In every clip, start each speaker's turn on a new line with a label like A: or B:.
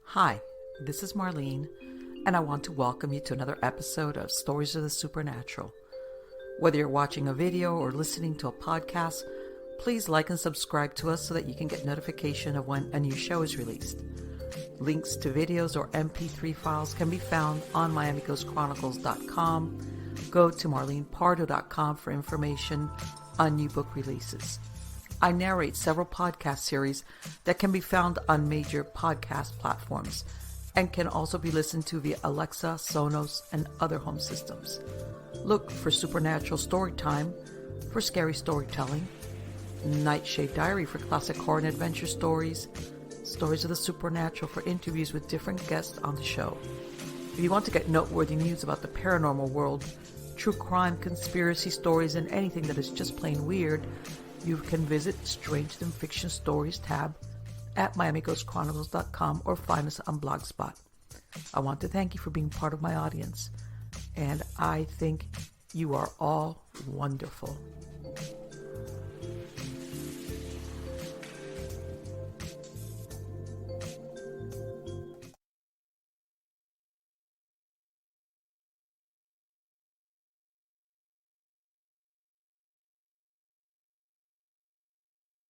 A: Hi, this is Marlene, and I want to welcome you to another episode of Stories of the Supernatural. Whether you're watching a video or listening to a podcast, please like and subscribe to us so that you can get notification of when a new show is released. Links to videos or MP3 files can be found on miamighostchronicles.com. Go to marlenepardo.com for information on new book releases. I narrate several podcast series that can be found on major podcast platforms and can also be listened to via Alexa, Sonos, and other home systems. Look for Supernatural Storytime for scary storytelling, Nightshade Diary for classic horror and adventure stories, Stories of the Supernatural for interviews with different guests on the show. If you want to get noteworthy news about the paranormal world, true crime, conspiracy stories, and anything that is just plain weird, you can visit Strange Than Fiction Stories tab at miamighostchronicles.com or find us on Blogspot. I want to thank you for being part of my audience, and I think you are all wonderful.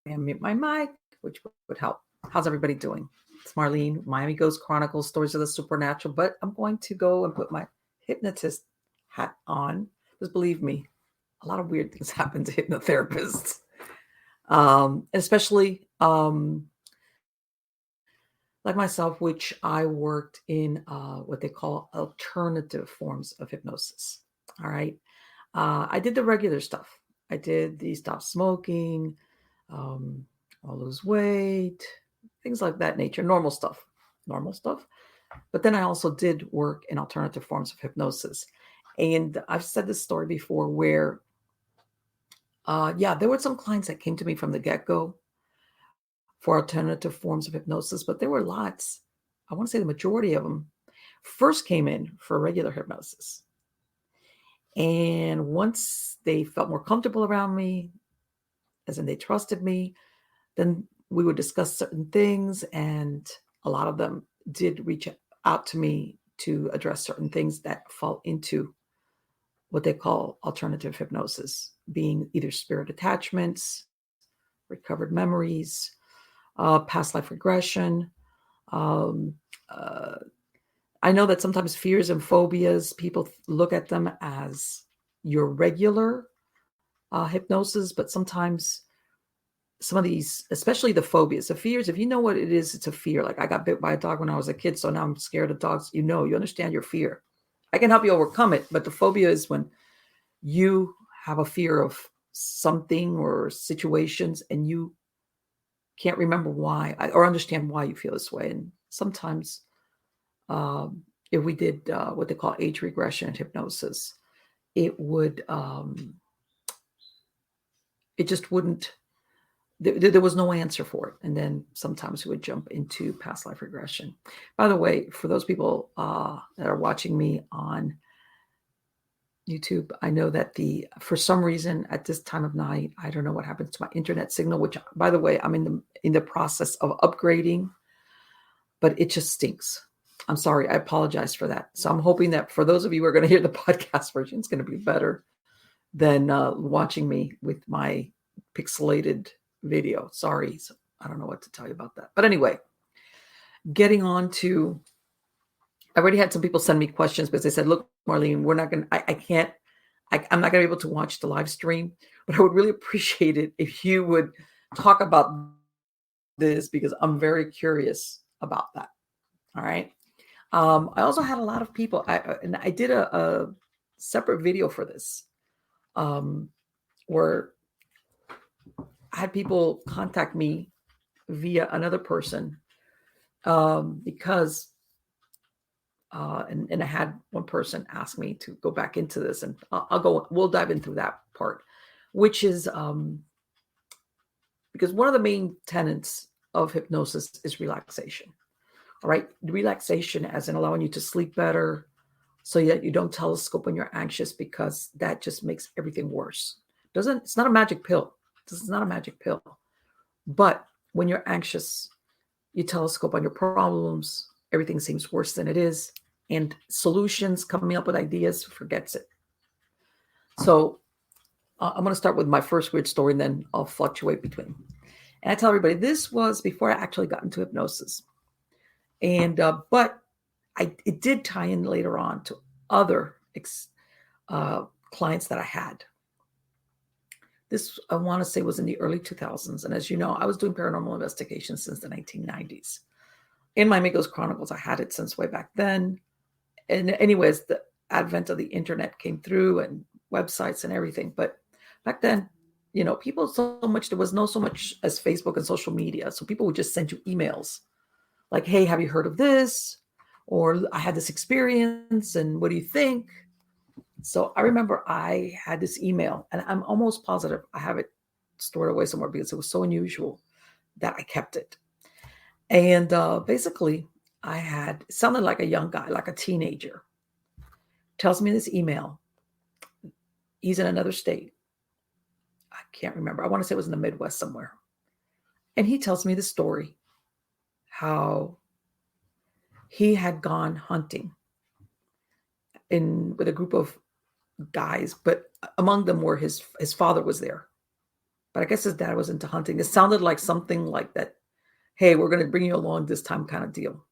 A: And mute my mic, which would help. How's everybody doing? It's Marlene, Miami Ghost Chronicles, Stories of the Supernatural, but I'm going to go and put my hypnotist hat on, because believe me, a lot of weird things happen to hypnotherapists, especially like myself, which I worked in what they call alternative forms of hypnosis. All right. I did the regular stuff. I did the stop smoking, I'll lose weight, things like that nature, normal stuff. But then I also did work in alternative forms of hypnosis. And I've said this story before where, there were some clients that came to me from the get-go for alternative forms of hypnosis, but there were lots. I want to say the majority of them first came in for regular hypnosis. And once they felt more comfortable around me, as in they trusted me, then we would discuss certain things, and a lot of them did reach out to me to address certain things that fall into what they call alternative hypnosis, being either spirit attachments, recovered memories, past life regression. Um, uh, I know that sometimes fears and phobias, people look at them as your regular hypnosis, but sometimes some of these, especially the phobias, the fears, if you know what it is, it's a fear. Like I got bit by a dog when I was a kid, so now I'm scared of dogs. You understand your fear. I can help you overcome it, but the phobia is when you have a fear of something or situations and you can't remember why or understand why you feel this way. And sometimes if we did what they call age regression and hypnosis, it would, it just wouldn't, there was no answer for it. And then sometimes we would jump into past life regression. By the way, for those people that are watching me on YouTube, I know that for some reason at this time of night, I don't know what happens to my internet signal, which by the way, I'm in the process of upgrading, but it just stinks. I'm sorry. I apologize for that. So I'm hoping that for those of you who are going to hear the podcast version, it's going to be better than watching me with my pixelated video. Sorry. So I don't know what to tell you about that. But anyway, getting on to, I already had some people send me questions because they said, look, Marlene, we're not going to, I'm not going to be able to watch the live stream, but I would really appreciate it if you would talk about this because I'm very curious about that. All right. I also had a lot of people, and I did a separate video for this, where I had people contact me via another person because and I had one person ask me to go back into this, and we'll dive into that part, which is because one of the main tenets of hypnosis is relaxation. All right, relaxation as in allowing you to sleep better so that you don't telescope when you're anxious, because that just makes everything worse. It's not a magic pill. This is not a magic pill. But when you're anxious, you telescope on your problems, everything seems worse than it is. And solutions, coming up with ideas, forgets it. So I'm going to start with my first weird story, and then I'll fluctuate between. And I tell everybody this was before I actually got into hypnosis. And but it did tie in later on to other clients that I had. This, I want to say, was in the early 2000s. And as you know, I was doing paranormal investigations since the 1990s. In my Amigos Chronicles, I had it since way back then. And anyways, the advent of the internet came through and websites and everything. But back then, people so much, there was no so much as Facebook and social media. So people would just send you emails like, hey, have you heard of this? Or I had this experience and what do you think? So I remember I had this email, and I'm almost positive I have it stored away somewhere because it was so unusual that I kept it. And basically, it sounded like a young guy, like a teenager, tells me this email. He's in another state. I can't remember. I want to say it was in the Midwest somewhere. And he tells me the story, how he had gone hunting with a group of guys, but among them were his father was there. But I guess his dad was into hunting. It sounded like something like that. Hey, we're going to bring you along this time kind of deal.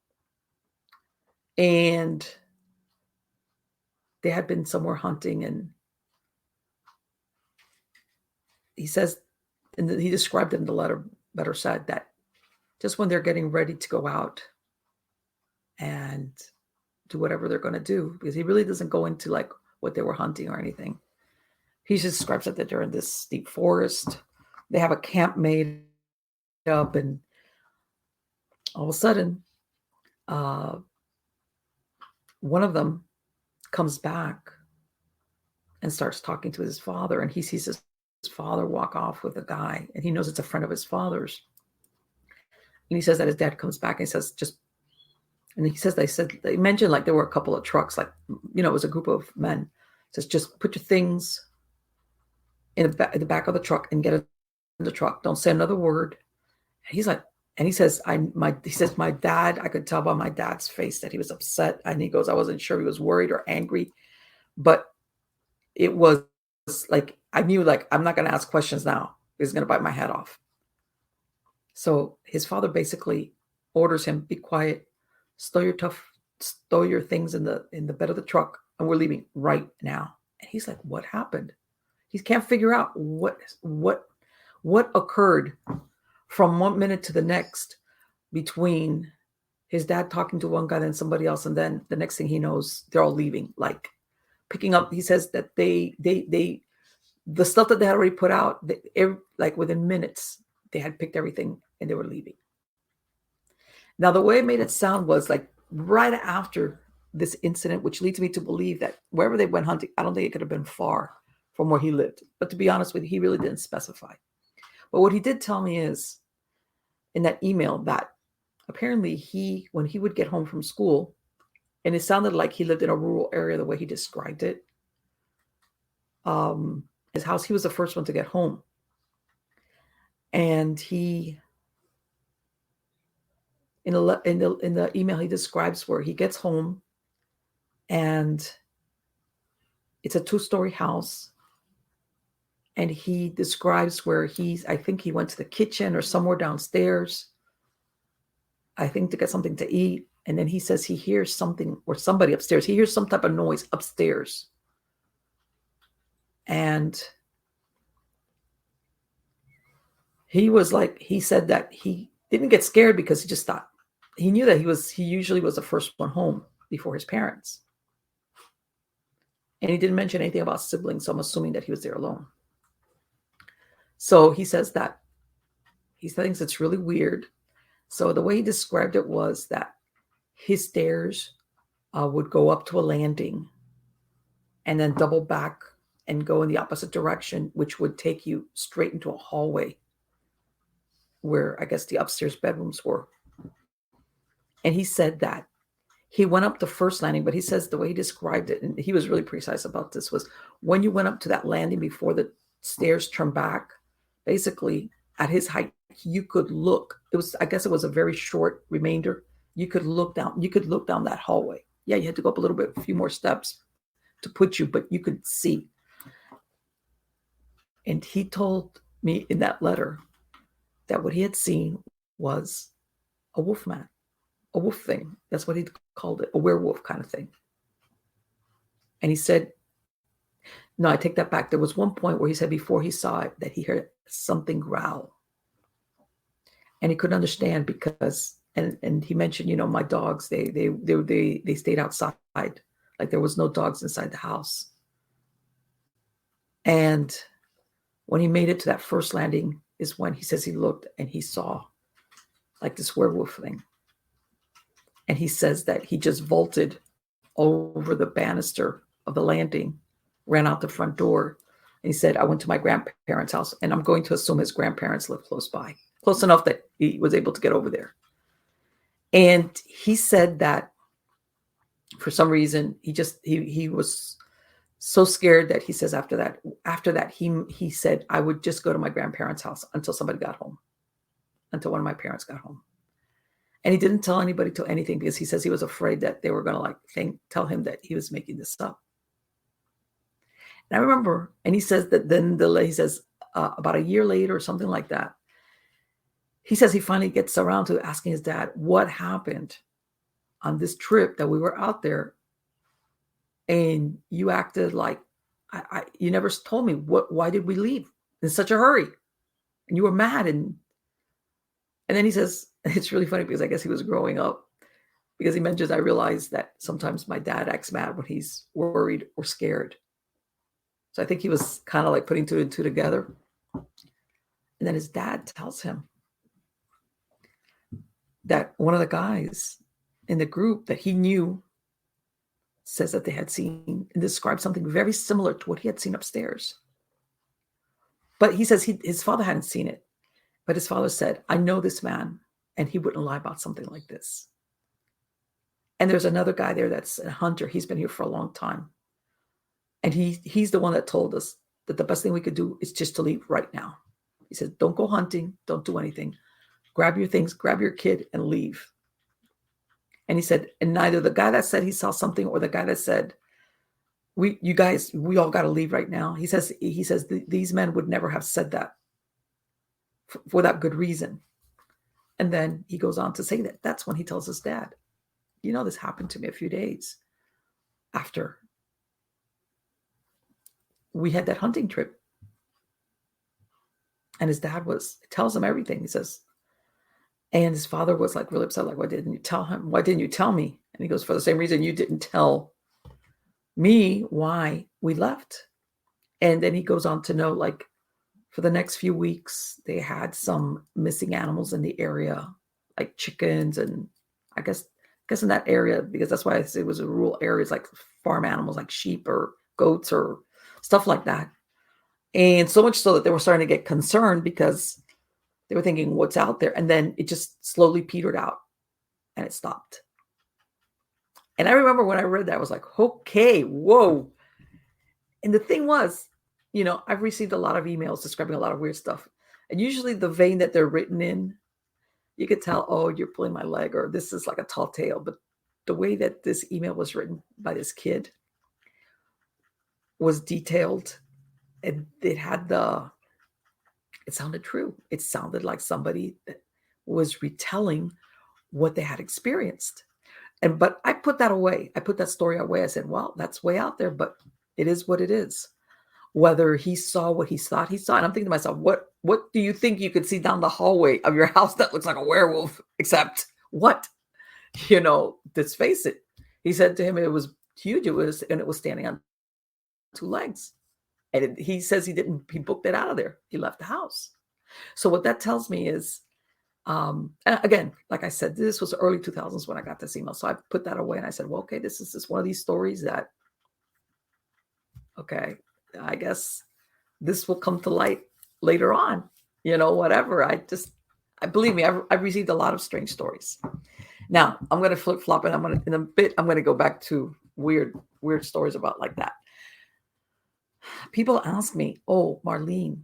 A: And they had been somewhere hunting, and he says, and he described it in the letter, better said, that just when they're getting ready to go out and do whatever they're going to do, because he really doesn't go into like what they were hunting or anything. He just describes that they're in this deep forest. They have a camp made up, and all of a sudden, one of them comes back and starts talking to his father, and he sees his father walk off with a guy, and he knows it's a friend of his father's. And he says that his dad comes back and he says, they mentioned like there were a couple of trucks, like, it was a group of men. Says, just put your things in the back of the truck and get in the truck. Don't say another word. And he's like, and he says, my dad, I could tell by my dad's face that he was upset. And he goes, I wasn't sure he was worried or angry, but it was like, I knew, like, I'm not going to ask questions now. He's going to bite my head off. So his father basically orders him, be quiet, stow your things in the bed of the truck, and we're leaving right now. And he's like, what happened? He can't figure out what occurred from 1 minute to the next between his dad talking to one guy and somebody else, and then the next thing he knows, they're all leaving, like picking up. He says that the stuff that they had already put out, like within minutes, they had picked everything and they were leaving. Now, the way it made it sound was like right after this incident, which leads me to believe that wherever they went hunting, I don't think it could have been far from where he lived. But to be honest with you, he really didn't specify. But what he did tell me is in that email that apparently when he would get home from school, and it sounded like he lived in a rural area the way he described it, his house, he was the first one to get home. And he, in the email, he describes where he gets home, and it's a 2-story house. And he describes where I think he went to the kitchen or somewhere downstairs, I think to get something to eat. And then he says he hears something, or somebody upstairs. He hears some type of noise upstairs. And he said that he didn't get scared because he just thought, he knew that he usually was the first one home before his parents. And he didn't mention anything about siblings, so I'm assuming that he was there alone. So he says that he thinks it's really weird. So the way he described it was that his stairs would go up to a landing and then double back and go in the opposite direction, which would take you straight into a hallway where I guess the upstairs bedrooms were. And he said that he went up the first landing, but he says the way he described it, and he was really precise about this, was when you went up to that landing before the stairs turned back, basically at his height, you could look. I guess it was a very short remainder. You could look down. You could look down that hallway. Yeah, you had to go up a little bit, a few more steps to put you, but you could see. And he told me in that letter that what he had seen was a wolf man, a wolf thing. That's what he called it, a werewolf kind of thing. And he said, no, I take that back. There was one point where he said before he saw it that he heard something growl. And he couldn't understand because, and he mentioned, my dogs, they stayed outside. Like there was no dogs inside the house. And when he made it to that first landing is when he says he looked and he saw like this werewolf thing. And he says that he just vaulted over the banister of the landing, ran out the front door. And he said, I went to my grandparents' house, and I'm going to assume his grandparents live close by, close enough that he was able to get over there. And he said that for some reason, he was so scared that he says after that, he said, I would just go to my grandparents' house until somebody got home, until one of my parents got home. And he didn't tell anybody till anything because he says he was afraid that they were going to tell him that he was making this up. And I remember, and he says that then he says about a year later or something like that, he says he finally gets around to asking his dad what happened on this trip that we were out there. And you acted like you never told me why did we leave in such a hurry? And you were mad. And then he says, it's really funny because I guess he was growing up, because he mentions, I realized that sometimes my dad acts mad when he's worried or scared. So I think he was kind of like putting two and two together. And then his dad tells him that one of the guys in the group that he knew says that they had seen and described something very similar to what he had seen upstairs. But he says his father hadn't seen it. But his father said, I know this man, and he wouldn't lie about something like this. And there's another guy there that's a hunter. He's been here for a long time. And he's the one that told us that the best thing we could do is just to leave right now. He said, don't go hunting. Don't do anything. Grab your things, grab your kid, and leave. And he said, and neither the guy that said he saw something or the guy that said, we all got to leave right now. He says these men would never have said that for that good reason. And then he goes on to say that that's when he tells his dad, this happened to me a few days after we had that hunting trip. And his dad tells him everything. He says, and his father was like really upset, like, why didn't you tell him? Why didn't you tell me? And he goes, for the same reason you didn't tell me why we left. And then he goes on to know, like, for the next few weeks, they had some missing animals in the area, like chickens, and I guess in that area, because that's why I say it was a rural areas, like farm animals, like sheep or goats or stuff like that. And so much so that they were starting to get concerned because they were thinking, what's out there? And then it just slowly petered out and it stopped. And I remember when I read that, I was like, okay, whoa. And the thing was, I've received a lot of emails describing a lot of weird stuff. And usually the vein that they're written in, you could tell, oh, you're pulling my leg, or this is like a tall tale. But the way that this email was written by this kid was detailed. And it sounded true. It sounded like somebody that was retelling what they had experienced. But I put that away. I put that story away. I said, well, that's way out there, but it is what it is. Whether he saw what he thought he saw. And I'm thinking to myself, what do you think you could see down the hallway of your house that looks like a werewolf? Except what? Let's face it. He said to him, it was huge. It was standing on two legs. And he says he booked it out of there. He left the house. So what that tells me is, and again, like I said, this was early 2000s when I got this email. So I put that away and I said, well, okay, this is just one of these stories that, okay, I guess this will come to light later on, whatever. I believe me, I've received a lot of strange stories. Now I'm going to flip flop and I'm going to go back to weird stories about like that. People ask me, oh, Marlene,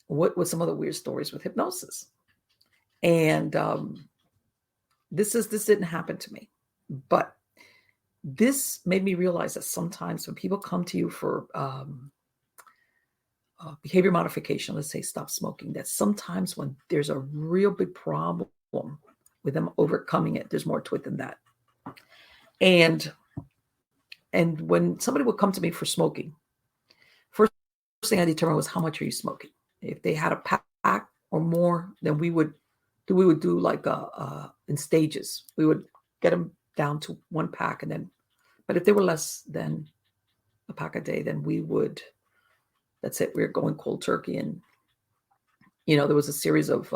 A: what was some of the weird stories with hypnosis? And this didn't happen to me, but this made me realize that sometimes when people come to you for behavior modification, let's say stop smoking, that sometimes when there's a real big problem with them overcoming it, there's more to it than that. And when somebody would come to me for smoking, first thing I determined was how much are you smoking. If they had a pack or more, then we would do like in stages. We would get them down to one pack, and then, but if they were less than a pack a day, then that's it. We were going cold turkey. And there was a series of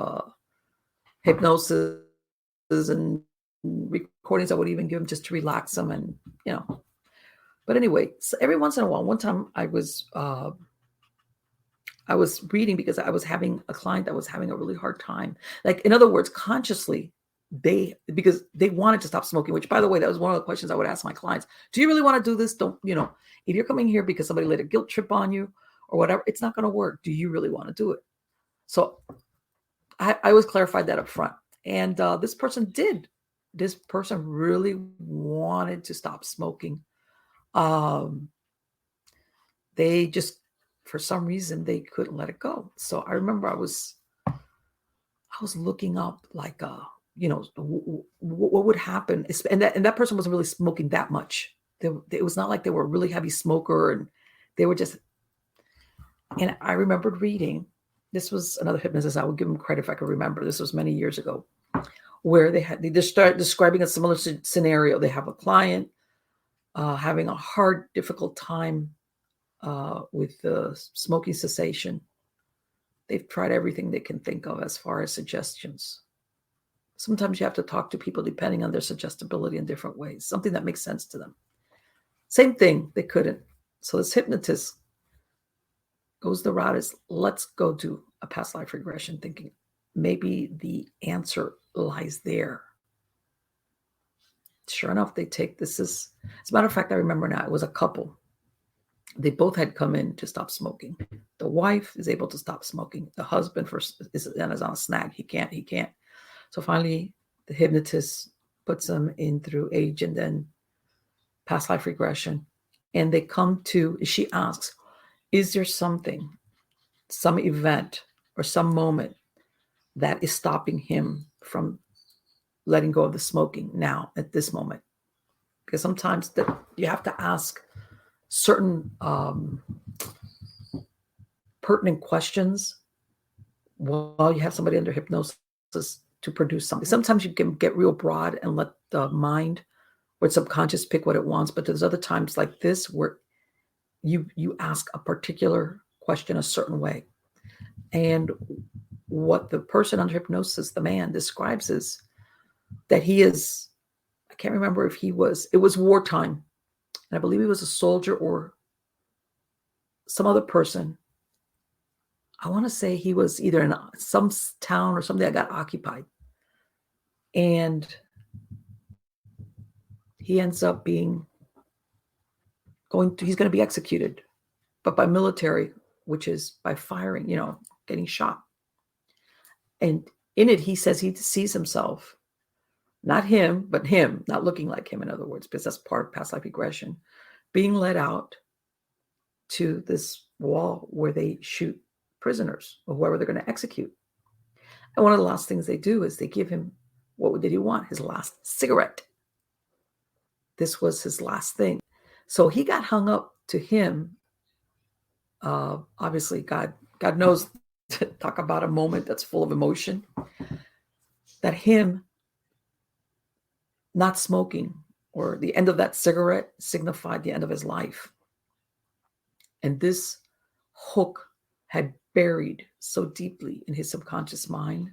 A: hypnosis and recordings I would even give them just to relax them, and But anyway, so every once in a while, one time I was reading because I was having a client that was having a really hard time. Like, in other words, consciously, because they wanted to stop smoking, which, by the way, that was one of the questions I would ask my clients. Do you really want to do this? Don't, if you're coming here because somebody laid a guilt trip on you or whatever, it's not going to work. Do you really want to do it? So I always clarified that up front. And this person did. This person really wanted to stop smoking. They just, for some reason, they couldn't let it go. So I remember I was looking up, like, what would happen. And that person wasn't really smoking that much. It was not like they were a really heavy smoker, and they were just, and I remembered reading, this was another hypnotist, I would give him credit if I could remember. This was many years ago, where they just started describing a similar scenario. They have a client having a hard, difficult time with the smoking cessation. They've tried everything they can think of as far as suggestions. Sometimes you have to talk to people depending on their suggestibility in different ways, something that makes sense to them. Same thing, they couldn't. So this hypnotist goes the route is, let's go do a past life regression, thinking maybe the answer lies there. Sure enough, they take this. As a matter of fact, I remember now, it was a couple. They both had come in to stop smoking. The wife is able to stop smoking. The husband is on a snag. He can't. So finally, the hypnotist puts them in through age and then past life regression. And they come to, she asks, is there something, some event or some moment that is stopping him from letting go of the smoking now at this moment? Because sometimes that you have to ask certain pertinent questions while you have somebody under hypnosis to produce something. Sometimes you can get real broad and let the mind or subconscious pick what it wants, but there's other times like this where you ask a particular question a certain way. And what the person under hypnosis, the man, describes is that he is, I can't remember if it was wartime, and I believe he was a soldier or some other person. I want to say he was either in some town or something that got occupied. And he ends up he's going to be executed, but by military, which is by firing, getting shot. And in it, he says he sees himself, not him, but him, not looking like him, in other words, because that's part of past life regression, being led out to this wall where they shoot prisoners or whoever they're going to execute. And one of the last things they do is they give him, what did he want? His last cigarette. This was his last thing. So he got hung up to him. Obviously, God knows, to talk about a moment that's full of emotion, that him not smoking or the end of that cigarette signified the end of his life. And this hook had buried so deeply in his subconscious mind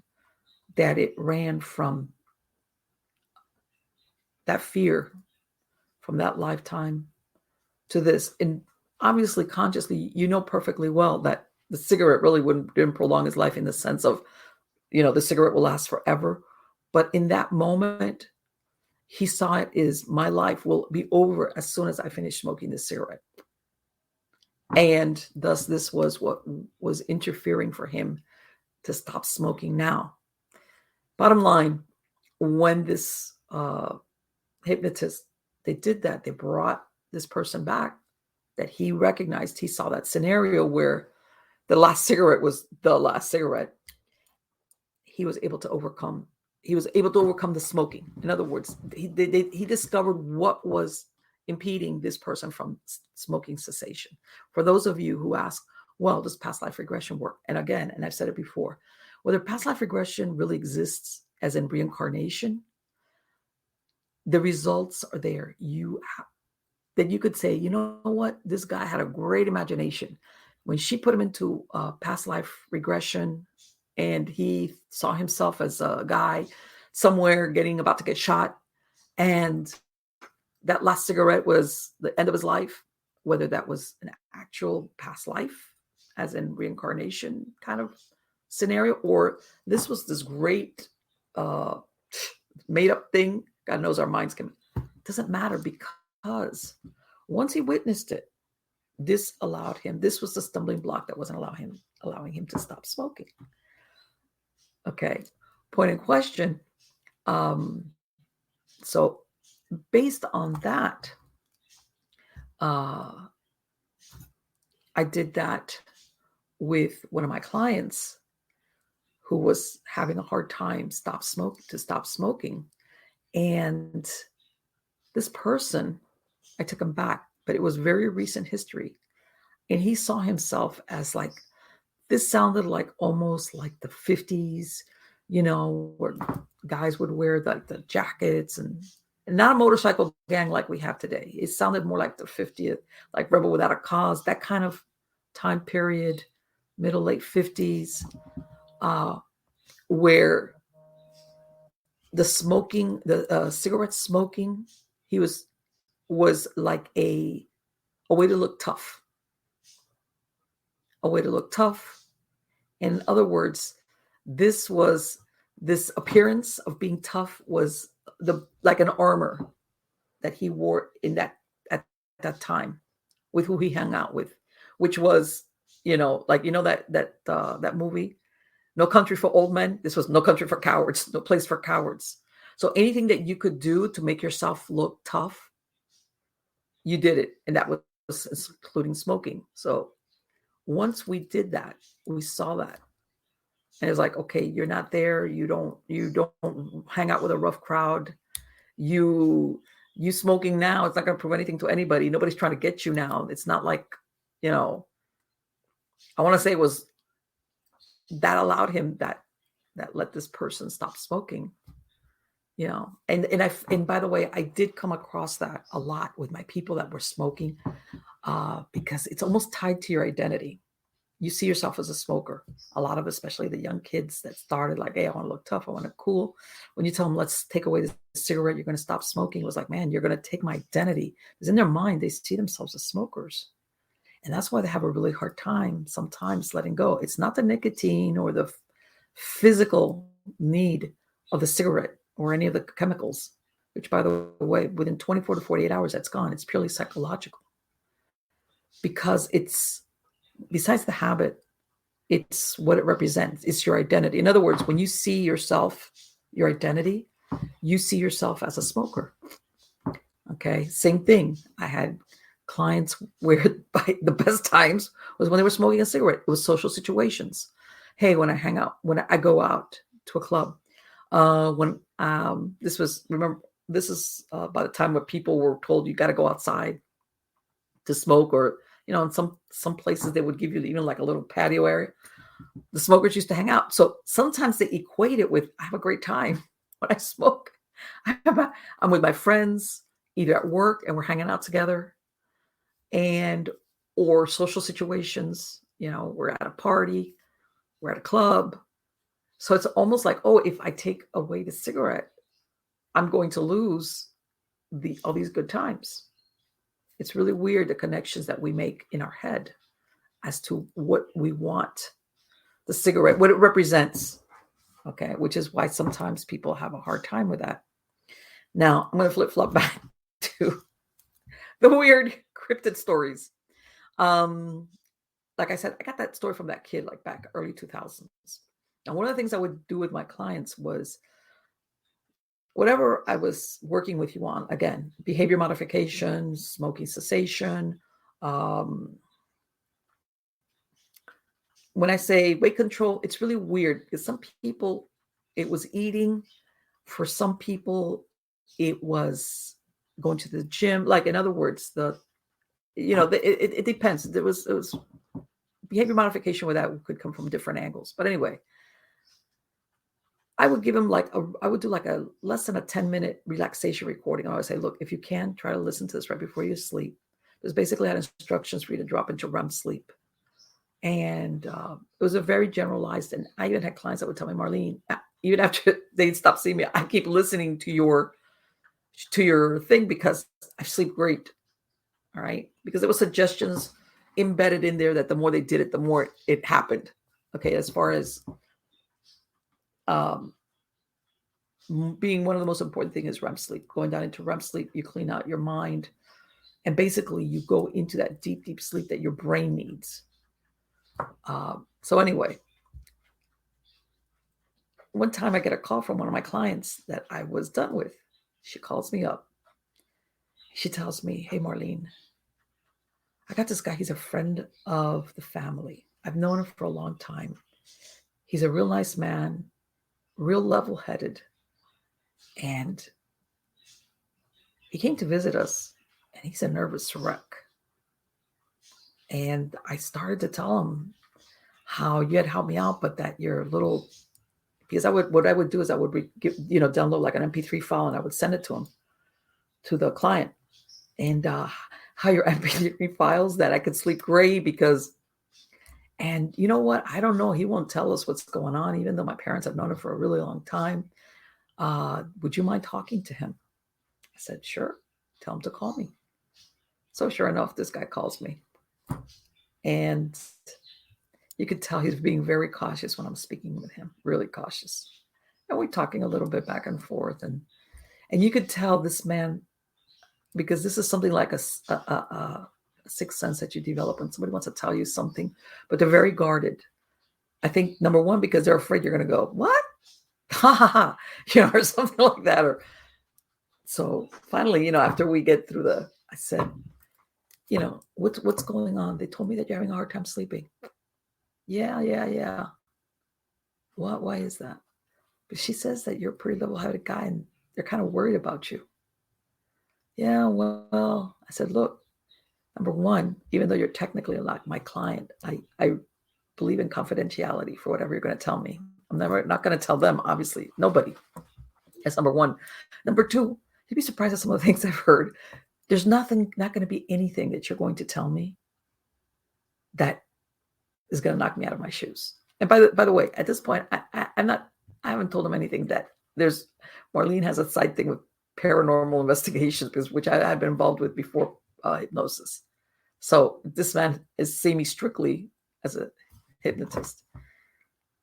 A: that it ran from that fear, from that lifetime to this. And obviously, consciously, perfectly well that the cigarette really didn't prolong his life in the sense of, the cigarette will last forever. But in that moment, he saw it as, my life will be over as soon as I finish smoking this cigarette. And thus, this was what was interfering for him to stop smoking now. Bottom line, when this hypnotist, they did that, they brought this person back that he recognized. He saw that scenario where the last cigarette was the last cigarette. He was able to overcome. He was able to overcome the smoking. In other words, he discovered what was impeding this person from smoking cessation. For those of you who ask, well, does past life regression work? And again, and I've said it before, whether past life regression really exists as in reincarnation, the results are there. Then you could say, you know what? This guy had a great imagination. When she put him into past life regression and he saw himself as a guy somewhere about to get shot, and that last cigarette was the end of his life, whether that was an actual past life, as in reincarnation kind of scenario, or this was this great made up thing. God knows our minds can. It doesn't matter, because once he witnessed it, this was the stumbling block that wasn't allowing him to stop smoking. Okay, point in question. So based on that, I did that with one of my clients who was having a hard time stop smoking. And this person, I took him back, but it was very recent history. And he saw himself as like, this sounded like almost like the 50s, where guys would wear the jackets and not a motorcycle gang like we have today. It sounded more like the 50th, like Rebel Without a Cause, that kind of time period, late 50s, where the smoking, the cigarette smoking, he was like a way to look tough, In other words, this appearance of being tough was like an armor that he wore at that time with who he hung out with, which was, that movie, No Country for Old Men. This was No Country for Cowards, No Place for Cowards. So anything that you could do to make yourself look tough, you did it. And that was including smoking. So once we did that, we saw that. And it was like, okay, you're not there. You don't hang out with a rough crowd. You smoking now, it's not going to prove anything to anybody. Nobody's trying to get you now. It's not like, I want to say it was that allowed him that let this person stop smoking, and by the way, I did come across that a lot with my people that were smoking, because it's almost tied to your identity. You see yourself as a smoker. A lot of, especially the young kids that started like, hey, I want to look tough, I want to cool. When you tell them, let's take away the cigarette, you're going to stop smoking, it was like, man, you're going to take my identity. Because in their mind, they see themselves as smokers. And that's why they have a really hard time sometimes letting go. It's not the nicotine or the physical need of the cigarette or any of the chemicals, which, by the way, within 24 to 48 hours, that's gone. It's purely psychological. Because it's, besides the habit, it's what it represents. It's your identity. In other words, when you see yourself, your identity, you see yourself as a smoker. Okay, same thing. I had clients where the best times was when they were smoking a cigarette. It was social situations. Hey, when I go out to a club, this is by the time where people were told you got to go outside to smoke, or in some places they would give you even like a little patio area. The smokers used to hang out. So sometimes they equate it with, I have a great time when I smoke. I'm with my friends, either at work and we're hanging out together, or social situations, we're at a party, we're at a club. So it's almost like, oh, if I take away the cigarette, I'm going to lose all these good times. It's really weird, the connections that we make in our head as to what we want the cigarette, what it represents. Okay, which is why sometimes people have a hard time with that. Now, I'm going to flip-flop back to the weird cryptid stories. Like I said, I got that story from that kid like back early 2000s. And one of the things I would do with my clients was whatever I was working with you on, again, behavior modification, smoking cessation. Um, when I say weight control, it's really weird because some people, it was eating. For some people, it was going to the gym. Like, in other words, it depends. It was behavior modification where that could come from different angles. But anyway, I would give him I would do like a less than a 10-minute relaxation recording. I would say, look, if you can, try to listen to this right before you sleep. Because basically I had instructions for you to drop into REM sleep. And it was a very generalized, and I even had clients that would tell me, Marlene, even after they'd stop seeing me, I keep listening to your thing because I sleep great. All right. Because there were suggestions embedded in there that the more they did it, the more it happened. Okay. As far as um, being one of the most important things is REM sleep. Going down into REM sleep, you clean out your mind. And basically you go into that deep, deep sleep that your brain needs. So anyway, one time I get a call from one of my clients that I was done with. She calls me up. She tells me, hey, Marlene, I got this guy. He's a friend of the family. I've known him for a long time. He's a real nice man, real level-headed. And he came to visit us, and he's a nervous wreck. And I started to tell him how you had helped me out, but that you're a little, because what I would do is I would download like an MP3 file, and I would send it to him, to the client. And how your MP3 files that I could sleep great because, and you know what? I don't know. He won't tell us what's going on, even though my parents have known him for a really long time. Would you mind talking to him? I said, sure. Tell him to call me. So sure enough, this guy calls me. And you could tell he's being very cautious when I'm speaking with him, really cautious. And we're talking a little bit back and forth. And you could tell this man, because this is something like a sixth sense that you develop when somebody wants to tell you something, but they're very guarded. I think, number one, because they're afraid you're going to go, what? Ha ha ha, or something like that. Or so finally, after we get through I said, what's going on? They told me that you're having a hard time sleeping. Yeah. What? Why is that? But she says that you're a pretty level-headed guy, and they're kind of worried about you. Yeah, well, I said, look, number one, even though you're technically like my client, I believe in confidentiality for whatever you're going to tell me. I'm not going to tell them, obviously, nobody. That's number one. Number two, you'd be surprised at some of the things I've heard. There's not going to be anything that you're going to tell me that is going to knock me out of my shoes. And by the way, at this point, I haven't told them anything that Marlene has a side thing with paranormal investigations, which I had been involved with before hypnosis. So this man is seeing me strictly as a hypnotist.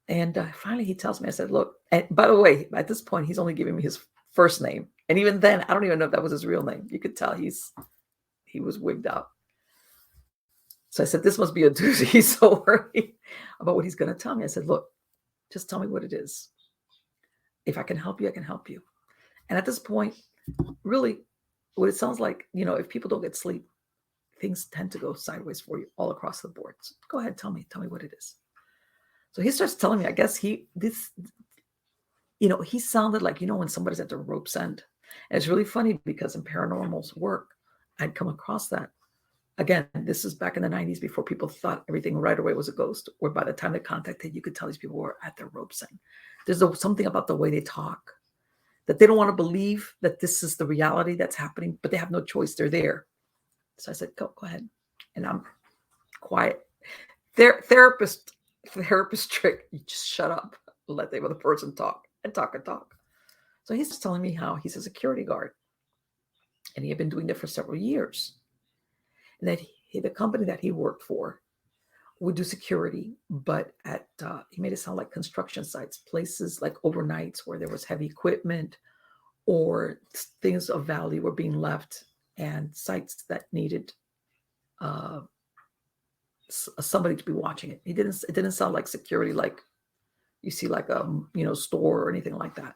A: And finally he tells me, I said, look, and by the way, at this point, he's only giving me his first name. And even then, I don't even know if that was his real name. You could tell he was wigged out. So I said, this must be a doozy. He's so worried about what he's going to tell me. I said, look, just tell me what it is. If I can help you, I can help you. And at this point, really, what it sounds like, if people don't get sleep, things tend to go sideways for you all across the board. So go ahead, tell me what it is. So he starts telling me, I guess he sounded like, when somebody's at the rope's end. And it's really funny because in paranormal's work, I'd come across that. Again, this is back in the 90s before people thought everything right away was a ghost, or by the time they contacted, you could tell these people were at their rope's end. There's something about the way they talk that they don't want to believe that this is the reality that's happening, but they have no choice. They're there. So I said, go ahead. And I'm quiet. Therapist trick, you just shut up, let the other person talk and talk and talk. So he's telling me how he's a security guard, and he had been doing it for several years. And that the company that he worked for would do security, but he made it sound like construction sites, places like overnights where there was heavy equipment or things of value were being left, and sites that needed somebody to be watching it. It didn't sound like security like you see like a store or anything like that.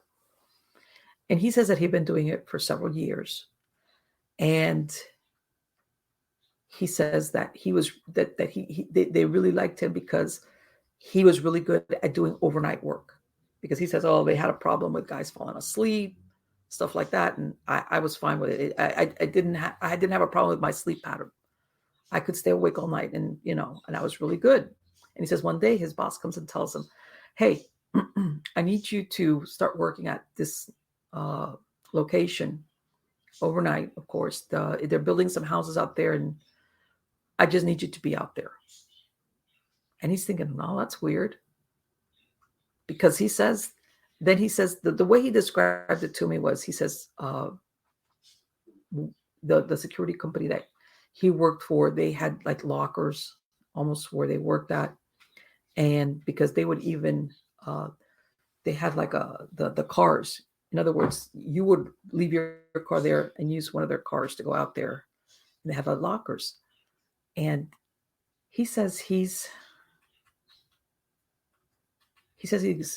A: And he says that he'd been doing it for several years. And he says that he was that they really liked him because he was really good at doing overnight work. Because he says, oh, they had a problem with guys falling asleep, stuff like that, and I was fine with it. I didn't have a problem with my sleep pattern. I could stay awake all night, and and I was really good. And he says one day his boss comes and tells him, "Hey, I need you to start working at this location overnight. Of course, they're building some houses out there, and I just need you to be out there." And he's thinking, "No, that's weird," because he says the way he described it to me was, he says the security company that he worked for, they had like lockers almost where they worked at, and because they would even they had like the cars. In other words, you would leave your car there and use one of their cars to go out there, and they have lockers. And he says he's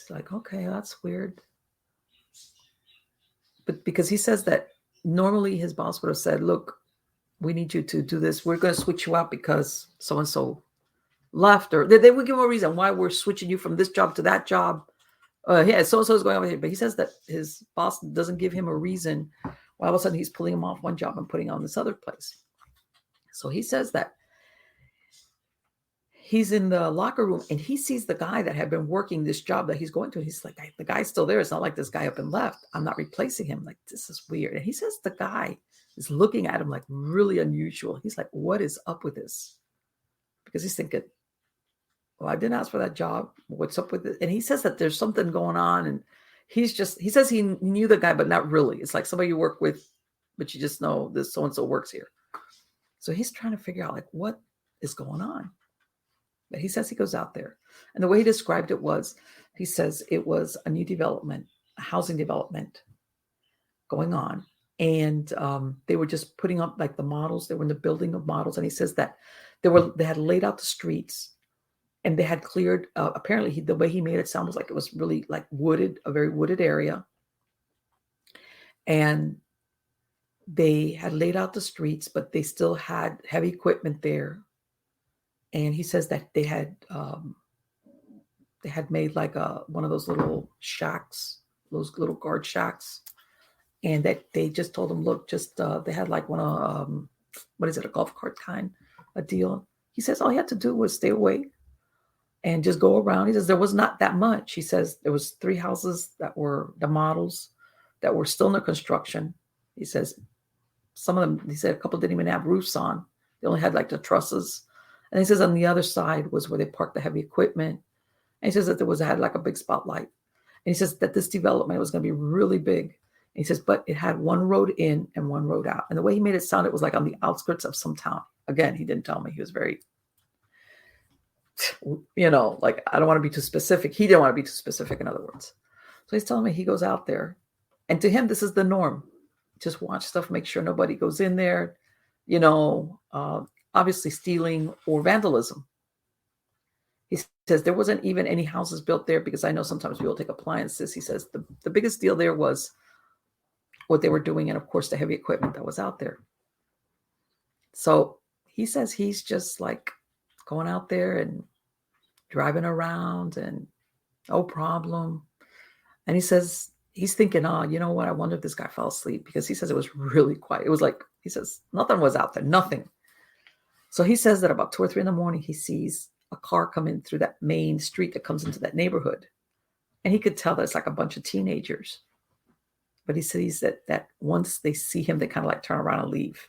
A: like, okay, that's weird. But because he says that normally his boss would have said, look, we need you to do this. We're going to switch you out because so-and-so left, or they would give him a reason why we're switching you from this job to that job. Yeah, so-and-so is going over here. But he says that his boss doesn't give him a reason why all of a sudden he's pulling him off one job and putting on this other place. So he says that he's in the locker room and he sees the guy that had been working this job that he's going to. He's like, the guy's still there. It's not like this guy up and left. I'm not replacing him. Like, this is weird. And he says the guy is looking at him like really unusual. He's like, what is up with this? Because he's thinking, well, I didn't ask for that job. What's up with it? And he says that there's something going on. And he says he knew the guy, but not really. It's like somebody you work with, but you just know this so-and-so works here. So he's trying to figure out like what is going on. But he says he goes out there. And the way he described it was, he says it was a new development, a housing development going on. And they were just putting up like the models. They were in the building of models. And he says that they had laid out the streets and they had cleared, apparently the way he made it sound was like it was really like wooded, a very wooded area. And they had laid out the streets, but they still had heavy equipment there. And he says that they had made like one of those little shacks, those little guard shacks, and that they just told him, look, just they had like one of what is it, a golf cart kind of deal. He says all he had to do was stay away and just go around. He says there was not that much. He says there was 3 houses that were the models that were still under construction. He says some of them, he said a couple didn't even have roofs on. They only had like the trusses. And he says on the other side was where they parked the heavy equipment. And he says that had like a big spotlight. And he says that this development was going to be really big. And he says, but it had one road in and one road out. And the way he made it sound, it was like on the outskirts of some town. Again, he didn't tell me. He was very, like, I don't want to be too specific. He didn't want to be too specific, in other words. So he's telling me he goes out there. And to him, this is the norm. Just watch stuff, make sure nobody goes in there, obviously stealing or vandalism. He says there wasn't even any houses built there because I know sometimes people take appliances. He says the biggest deal there was what they were doing and, of course, the heavy equipment that was out there. So he says he's just like going out there and driving around and no problem. And he says he's thinking, oh, you know what? I wonder if this guy fell asleep, because he says it was really quiet. It was like, he says nothing was out there, nothing. So he says that about 2 or 3 in the morning, he sees a car come in through that main street that comes into that neighborhood. And he could tell that it's like a bunch of teenagers. But he says that once they see him, they kind of like turn around and leave.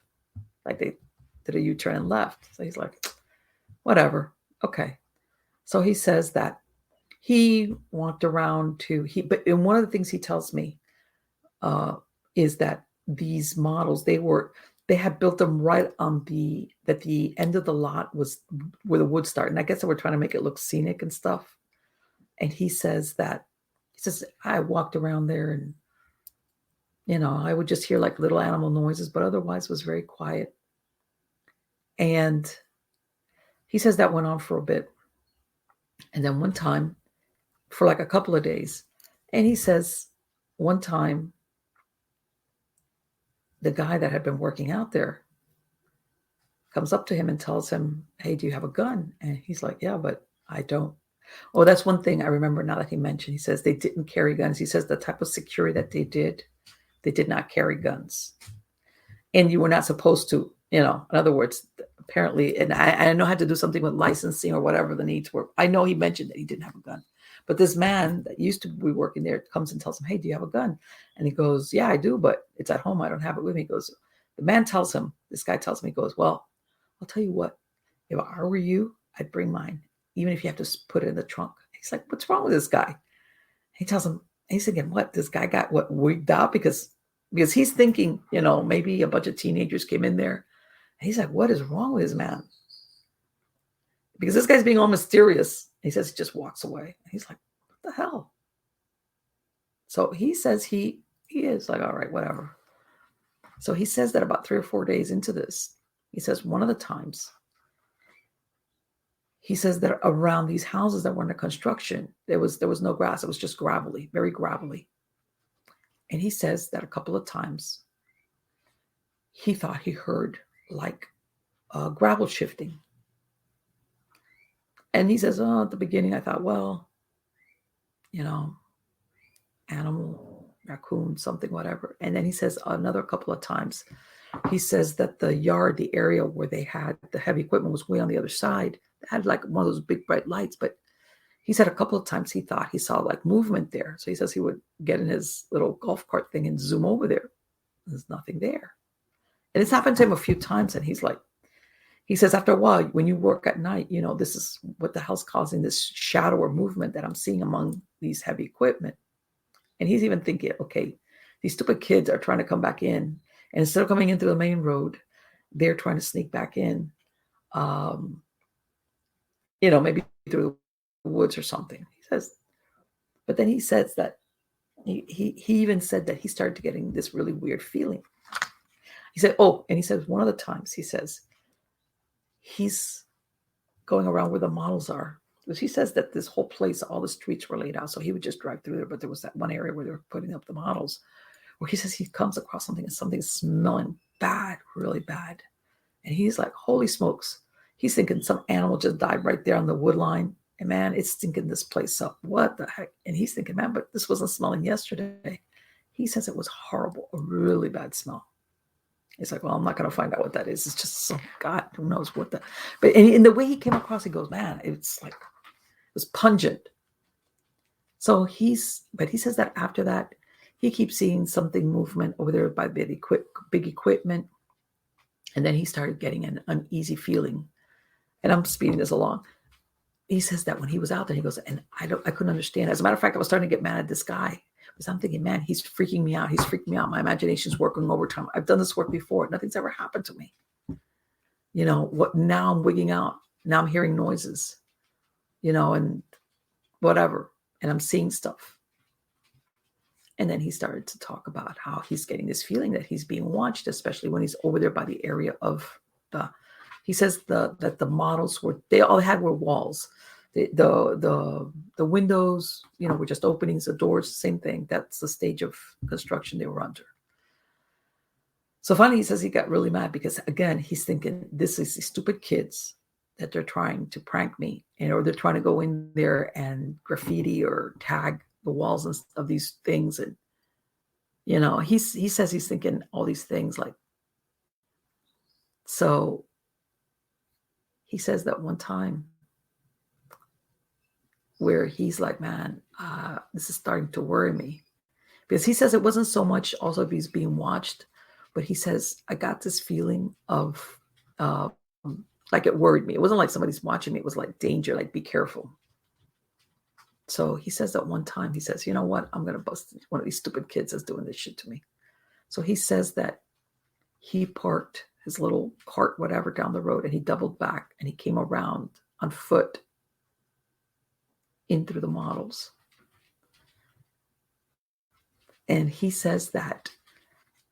A: Like they did a U-turn and left. So he's like, whatever. Okay. So he says that he walked around and one of the things he tells me is that these models, they had built them right on that the end of the lot was where the wood started. And I guess they were trying to make it look scenic and stuff. And he says I walked around there and, I would just hear like little animal noises, but otherwise it was very quiet. And he says that went on for a bit. And then one time, for like a couple of days, and he says one time the guy that had been working out there comes up to him and tells him, hey, do you have a gun? And he's like, yeah, but I don't. Oh, that's one thing I remember now that he mentioned. He says they didn't carry guns. He says the type of security that they did not carry guns. And you were not supposed to, in other words, apparently, and I know I had to do something with licensing or whatever the needs were. I know he mentioned that he didn't have a gun. But this man that used to be working there comes and tells him, hey, do you have a gun? And he goes, yeah, I do, but it's at home. I don't have it with me. He goes, the man tells him, this guy tells him, he goes, well, I'll tell you what, if I were you, I'd bring mine, even if you have to put it in the trunk. He's like, what's wrong with this guy? He tells him, he's thinking, what? This guy got wigged out because he's thinking, maybe a bunch of teenagers came in there. And he's like, what is wrong with this man? Because this guy's being all mysterious. He says he just walks away. He's like, what the hell? So he says he is like, all right, whatever. So he says that about 3 or 4 days into this, he says one of the times, he says that around these houses that were under construction, there was no grass. It was just gravelly, very gravelly. And he says that a couple of times he thought he heard like gravel shifting. And he says, at the beginning, I thought, well, animal, raccoon, something, whatever. And then he says another couple of times, he says that the yard, the area where they had the heavy equipment was way on the other side. It had like one of those big bright lights. But he said a couple of times he thought he saw like movement there. So he says he would get in his little golf cart thing and zoom over there. There's nothing there. And it's happened to him a few times. And he's like, he says, after a while, when you work at night, this is what the hell's causing this shadow or movement that I'm seeing among these heavy equipment. And he's even thinking, okay, these stupid kids are trying to come back in. And instead of coming in through the main road, they're trying to sneak back in, maybe through the woods or something. He says, but then he says that he even said that he started getting this really weird feeling. He said, and he says one of the times he says, he's going around where the models are. Because he says that this whole place, all the streets were laid out. So he would just drive through there. But there was that one area where they were putting up the models, where he says he comes across something and something's smelling bad, really bad. And he's like, holy smokes. He's thinking some animal just died right there on the wood line. And man, it's stinking this place up. What the heck? And he's thinking, man, but this wasn't smelling yesterday. He says it was horrible, a really bad smell. He's like, well, I'm not going to find out what that is. It's just some God, who knows what that. But in the way he came across, he goes, man, it's like, it was pungent. So he says that after that, he keeps seeing something movement over there by big equipment. And then he started getting an uneasy feeling. And I'm speeding this along. He says that when he was out there, he goes, and I couldn't understand. As a matter of fact, I was starting to get mad at this guy. Because I'm thinking, man, he's freaking me out. He's freaking me out. My imagination's working overtime. I've done this work before. Nothing's ever happened to me. What? Now I'm wigging out. Now I'm hearing noises, and whatever. And I'm seeing stuff. And then he started to talk about how he's getting this feeling that he's being watched, especially when he's over there by the area of he says that the models they all had were walls. The windows, were just openings, the doors, same thing. That's the stage of construction they were under. So finally, he says he got really mad because, again, he's thinking, this is these stupid kids that they're trying to prank me, or they're trying to go in there and graffiti or tag the walls of these things. And, he says he's thinking all these things like, so he says that one time, where he's like, man, this is starting to worry me. Because he says it wasn't so much also if he's being watched, but he says, I got this feeling of like it worried me. It wasn't like somebody's watching me. It was like danger, like be careful. So he says that one time, he says, you know what? I'm going to bust one of these stupid kids that's doing this shit to me. So he says that he parked his little cart, whatever, down the road, and he doubled back and he came around on foot in through the models. And he says that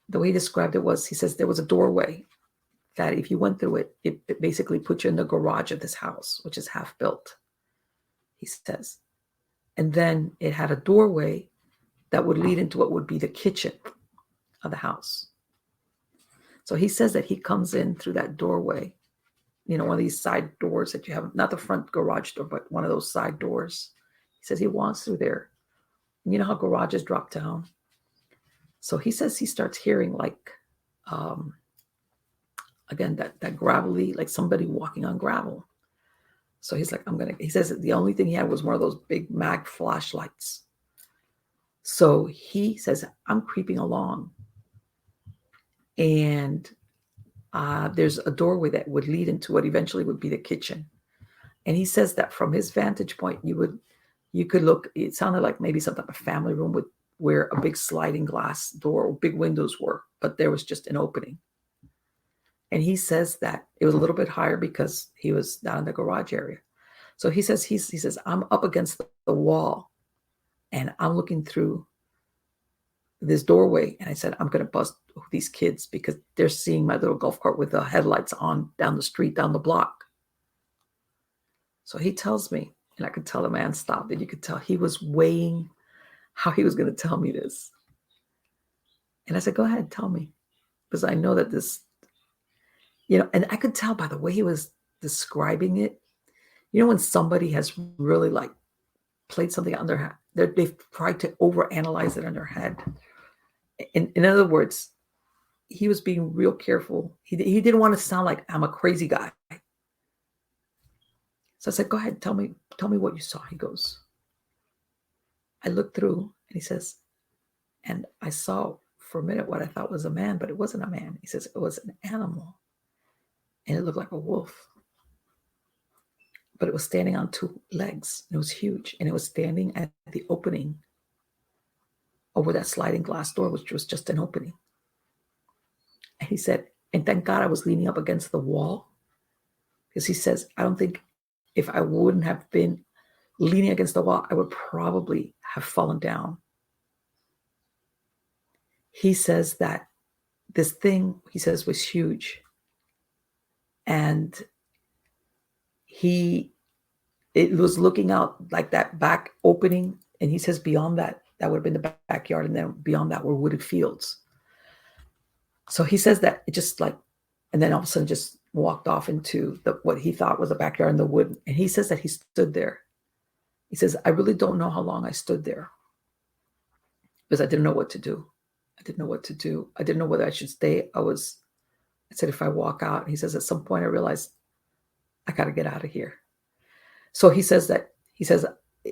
A: the way he described it was, he says there was a doorway that if you went through it, it basically put you in the garage of this house, which is half built, he says. And then it had a doorway that would lead into what would be the kitchen of the house. So he says that he comes in through that doorway, one of these side doors that you have, not the front garage door, but one of those side doors. He says he walks through there. You know how garages drop down? So he says he starts hearing um, again, that gravelly, like somebody walking on gravel. So he's like, he says that the only thing he had was one of those big mag flashlights. So he says, I'm creeping along. And there's a doorway that would lead into what eventually would be the kitchen. And he says that from his vantage point, you could look, it sounded like maybe some type of family room where a big sliding glass door or big windows were, but there was just an opening. And he says that it was a little bit higher because he was down in the garage area. So he says, I'm up against the wall and I'm looking through this doorway. And I said, I'm going to bust these kids because they're seeing my little golf cart with the headlights on down the street, down the block. So he tells me, and I could tell the man stopped, and you could tell he was weighing how he was going to tell me this. And I said, go ahead, tell me. Because I know that this, and I could tell by the way he was describing it, when somebody has really played something on their head, they've tried to overanalyze it in their head. In other words, he was being real careful. He didn't want to sound like I'm a crazy guy. So I said, go ahead, tell me what you saw. He goes, I looked through, and he says, and I saw for a minute what I thought was a man, but it wasn't a man. He says it was an animal, and it looked like a wolf. But it was standing on two legs. It was huge, and it was standing at the opening over that sliding glass door, which was just an opening. And he said, and thank God I was leaning up against the wall, because he says, I don't think if I wouldn't have been leaning against the wall, I would probably have fallen down. He says that this thing, he says, was huge. And it was looking out like that back opening. And he says beyond that would have been the backyard. And then beyond that were wooded fields. So he says that it just and then all of a sudden just walked off into what he thought was the backyard in the wood. And he says that he stood there. He says, I really don't know how long I stood there because I didn't know what to do. I didn't know whether I should stay. I said, if I walk out, he says, at some point I realized I got to get out of here. So he says,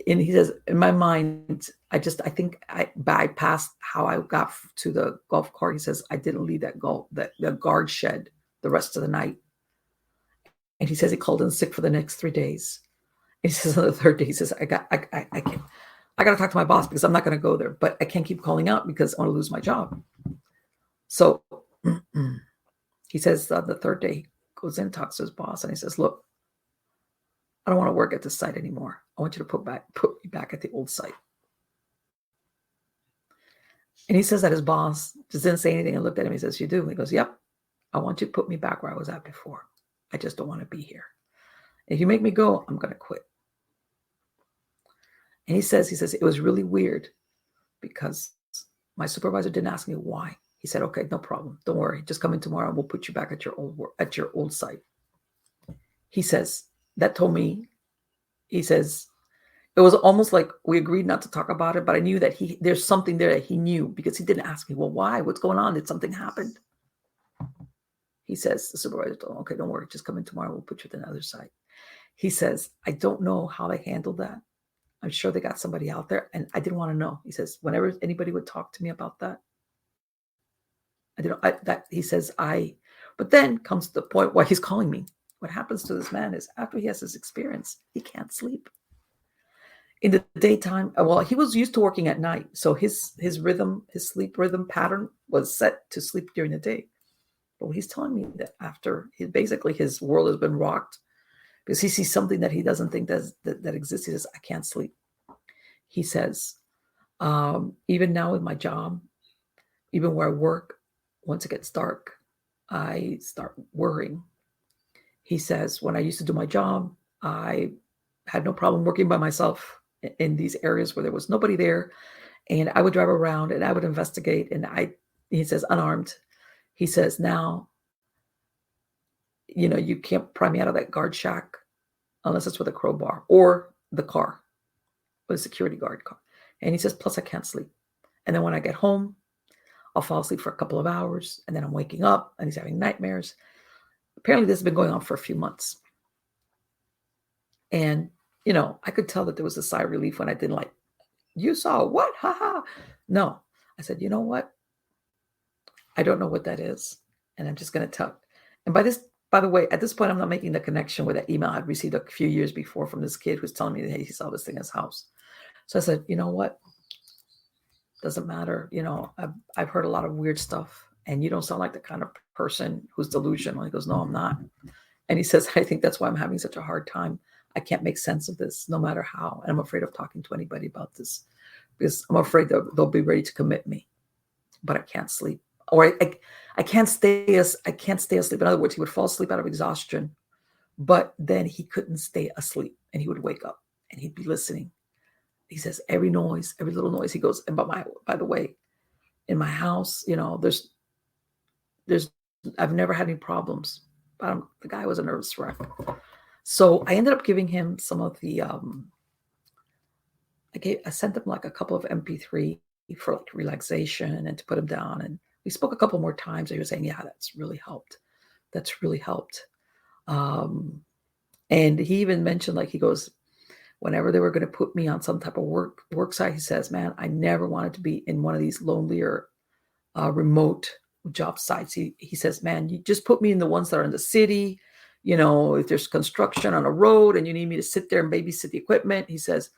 A: in my mind, I think I bypassed how I got to the golf cart. He says, I didn't leave the guard shed the rest of the night. And he says he called in sick for the next 3 days. And he says on the third day, he says, I got to talk to my boss because I'm not going to go there, but I can't keep calling out because I want to lose my job. So he says on the third day, he goes in, talks to his boss, and he says, look, I don't want to work at this site anymore. I want you to put me back at the old site. And he says that his boss just didn't say anything and looked at him. He says, you do? He goes, yep. I want you to put me back where I was at before. I just don't want to be here. If you make me go, I'm going to quit. And he says, it was really weird because my supervisor didn't ask me why. He said, okay, no problem. Don't worry. Just come in tomorrow and we'll put you back at your old site. He says, that told me, he says, it was almost like we agreed not to talk about it, but I knew that there's something there that he knew because he didn't ask me, well, why? What's going on? Did something happen? He says, the supervisor told him, okay, don't worry. Just come in tomorrow. We'll put you at another site. He says, I don't know how they handled that. I'm sure they got somebody out there, and I didn't want to know. He says, whenever anybody would talk to me about that, but then comes the point why he's calling me. What happens to this man is after he has this experience, he can't sleep. In the daytime, well, he was used to working at night. So his sleep rhythm pattern was set to sleep during the day. But he's telling me that after his world has been rocked, because he sees something that he doesn't think that exists. He says, I can't sleep. He says, even now with my job, even where I work, once it gets dark, I start worrying. He says, when I used to do my job, I had no problem working by myself in these areas where there was nobody there. And I would drive around and I would investigate. And he says, unarmed. He says, now, you can't pry me out of that guard shack unless it's with a crowbar or the car, with a security guard car. And he says, plus I can't sleep. And then when I get home, I'll fall asleep for a couple of hours, and then I'm waking up, and he's having nightmares. Apparently, this has been going on for a few months. And, I could tell that there was a sigh of relief when I didn't like, you saw what? Ha ha. No. I said, you know what? I don't know what that is. And I'm just going to tell. And by the way, at this point, I'm not making the connection with that email I'd received a few years before from this kid who's telling me that, hey, he saw this thing in his house. So I said, you know what? Doesn't matter. I've heard a lot of weird stuff, and you don't sound like the kind of person who's delusional. He goes, no, I'm not. And he says, I think that's why I'm having such a hard time. I can't make sense of this no matter how. And I'm afraid of talking to anybody about this because I'm afraid they'll be ready to commit me, but I can't sleep. Or I can't stay asleep. In other words, he would fall asleep out of exhaustion, but then he couldn't stay asleep, and he would wake up and he'd be listening. He says, every little noise. He goes, and by the way, in my house, I've never had any problems. But the guy was a nervous wreck. So I ended up giving him some of the, I sent him like a couple of MP3 for like relaxation and to put him down. And we spoke a couple more times. And he was saying, yeah, that's really helped. And he even mentioned, like, he goes, whenever they were going to put me on some type of work site, he says, man, I never wanted to be in one of these lonelier, remote job sites. He says, man, you just put me in the ones that are in the city. If there's construction on a road and you need me to sit there and babysit the equipment, he says,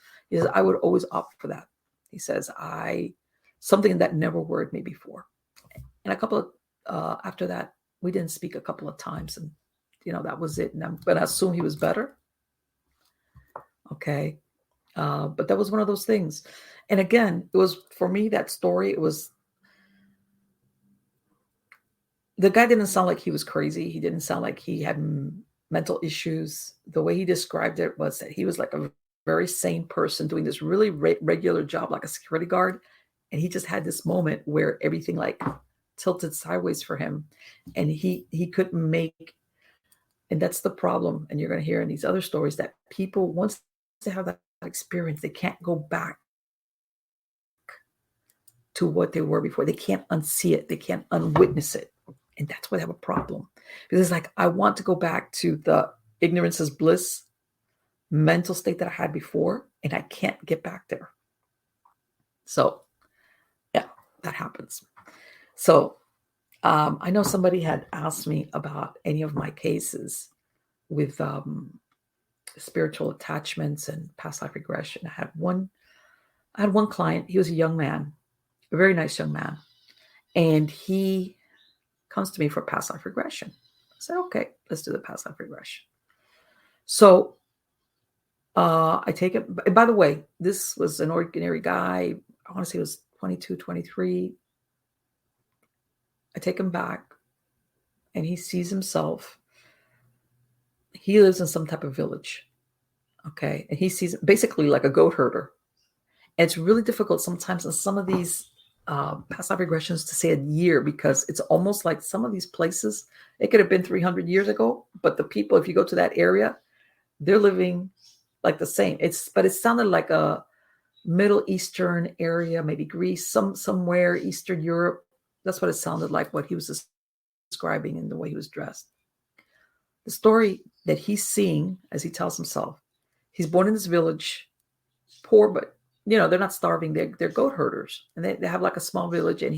A: I would always opt for that. He says, something that never worried me before. And a couple of, after that, we didn't speak a couple of times, and, that was it. And I'm going to assume he was better. Okay. But that was one of those things. And again, it was, for me, that story, it was, the guy didn't sound like he was crazy. He didn't sound like he had mental issues. The way he described it was that he was like a very sane person doing this really regular job, like a security guard. And he just had this moment where everything like tilted sideways for him. And he couldn't make, and that's the problem. And you're going to hear in these other stories that people, once they have that experience, they can't go back to what they were before. They can't unsee it. They can't unwitness it. And that's why they have a problem. Because it's like, I want to go back to the ignorance is bliss mental state that I had before, and I can't get back there. So, yeah, that happens. So, I know somebody had asked me about any of my cases with spiritual attachments and past life regression. I had one client. He was a young man, a very nice young man, and he comes to me for past life regression. I said, okay, let's do the past life regression. So I take it. By the way, this was an ordinary guy. I want to say he was 22, 23. I take him back, and he sees himself. He lives in some type of village. Okay. And he sees basically like a goat herder. And it's really difficult sometimes in some of these past life regressions to say a year, because it's almost like some of these places, it could have been 300 years ago, but the people, if you go to that area, they're living like the same. But it sounded like a Middle Eastern area, maybe Greece, somewhere Eastern Europe. That's what it sounded like, what he was describing and the way he was dressed. The story that he's seeing, as he tells himself, he's born in this village, poor, but they're not starving. They're goat herders, and they have like a small village. And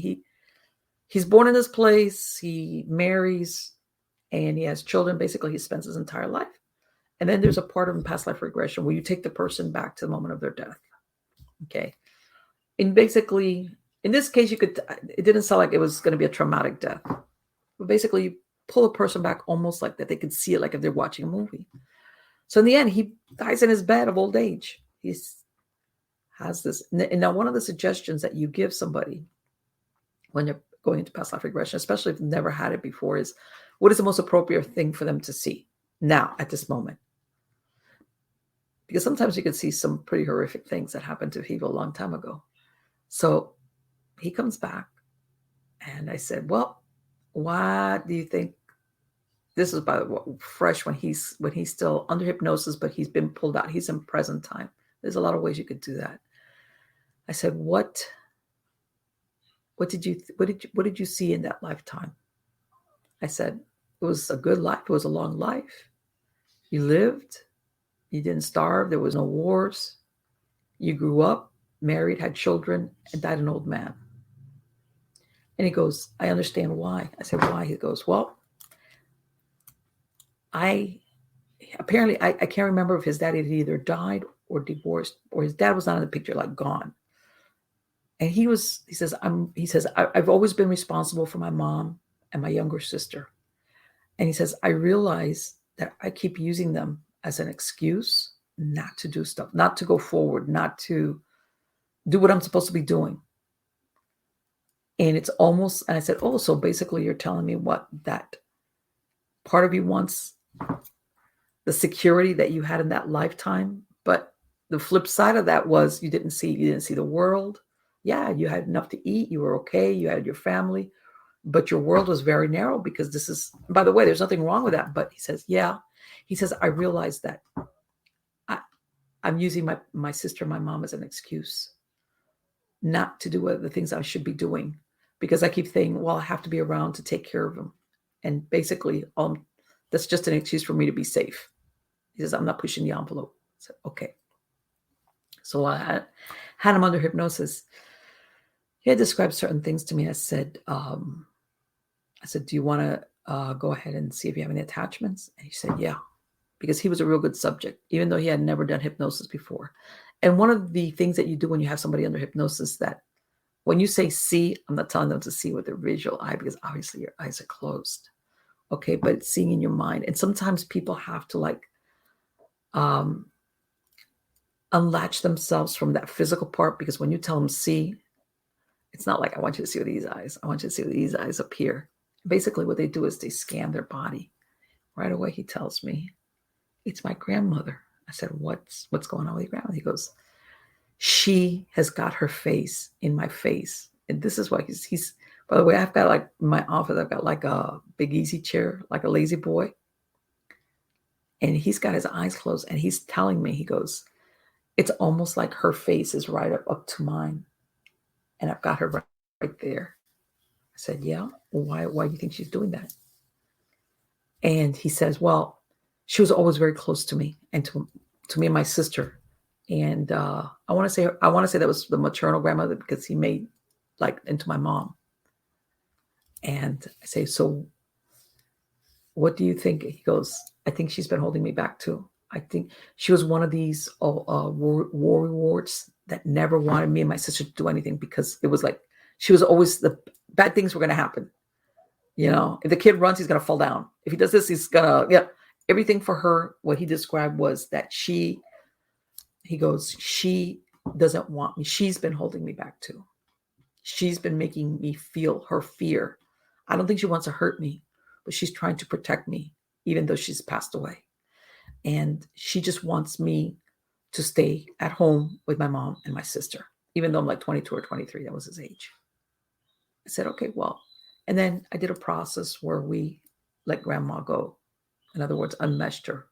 A: he's born in this place. He marries, and he has children. Basically, he spends his entire life. And then there's a part of past life regression where you take the person back to the moment of their death. Okay, and basically, in this case, it didn't sound like it was going to be a traumatic death, but basically, you pull a person back almost like that they could see it, like if they're watching a movie. So in the end, he dies in his bed of old age. Has this. And now one of the suggestions that you give somebody when you're going into past life regression, especially if they've never had it before, is what is the most appropriate thing for them to see now at this moment? Because sometimes you can see some pretty horrific things that happened to people a long time ago. So he comes back, and I said, well, what do you think? This is by the way fresh when he's still under hypnosis, but he's been pulled out. He's in present time. There's a lot of ways you could do that. I said, what did you see in that lifetime? I said, it was a good life. It was a long life. You lived. You didn't starve. There was no wars. You grew up, married, had children, and died an old man. And he goes, I understand why. I said, why? He goes, well, I can't remember if his dad had either died or divorced, or his dad was not in the picture, like gone. And he says, I've always been responsible for my mom and my younger sister. And he says, I realize that I keep using them as an excuse not to do stuff, not to go forward, not to do what I'm supposed to be doing. And it's almost, and I said, oh, so basically you're telling me that part of you wants the security that you had in that lifetime. But the flip side of that was you didn't see the world. Yeah, you had enough to eat. You were okay. You had your family, but your world was very narrow because this is, by the way, there's nothing wrong with that. But he says, yeah, he says, I realize that I'm using my sister, my mom as an excuse not to do the things I should be doing because I keep saying, well, I have to be around to take care of them. And basically, that's just an excuse for me to be safe. He says, I'm not pushing the envelope. I said, okay. So I had him under hypnosis. He had described certain things to me. I said, do you want to go ahead and see if you have any attachments? And he said, yeah, because he was a real good subject, even though he had never done hypnosis before. And one of the things that you do when you have somebody under hypnosis, that when you say see, I'm not telling them to see with their visual eye because obviously your eyes are closed. Okay, but it's seeing in your mind. And sometimes people have to unlatch themselves from that physical part, because when you tell them see, it's not like I want you to see with these eyes. I want you to see with these eyes up here. Basically what they do is they scan their body. Right away he tells me, it's my grandmother. I said, what's going on with your grandmother? He goes, she has got her face in my face. And this is why he's by the way, I've got like in my office, I've got like a big easy chair, like a lazy boy. And he's got his eyes closed and he's telling me, he goes, it's almost like her face is right up to mine. And I've got her right there. I said, yeah, well, why do you think she's doing that? And he says, well, she was always very close to me and to me and my sister. And I want to say that was the maternal grandmother because he made like into my mom. And I say, so what do you think? He goes, I think she's been holding me back too. I think she was one of these warlords that never wanted me and my sister to do anything because it was like she was always, the bad things were going to happen. You know, if the kid runs, he's going to fall down. If he does this, he's going to, everything for her. What he described was that he goes, she doesn't want me. She's been holding me back too. She's been making me feel her fear. I don't think she wants to hurt me, but she's trying to protect me, even though she's passed away. And she just wants me to stay at home with my mom and my sister, even though I'm like 22 or 23. That was his age. I said, okay, well. And then I did a process where we let grandma go. In other words, unmeshed her.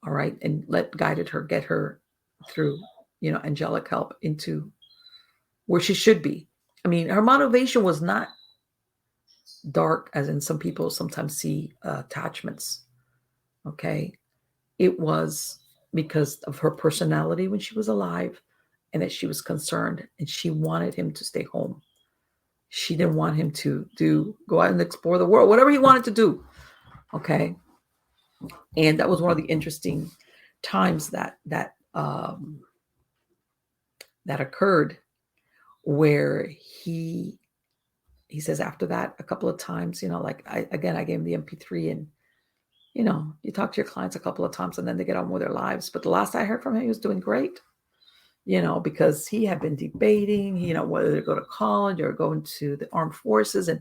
A: All right. And guided her, get her through, angelic help into where she should be. I mean, her motivation was not dark, as in some people sometimes see attachments. Okay. It was because of her personality when she was alive and that she was concerned and she wanted him to stay home. She didn't want him to go out and explore the world, whatever he wanted to do. Okay. And that was one of the interesting times that occurred, where he says after that a couple of times, I gave him the MP3 and, you talk to your clients a couple of times and then they get on with their lives. But the last I heard from him, he was doing great, because he had been debating, whether to go to college or go into the armed forces. And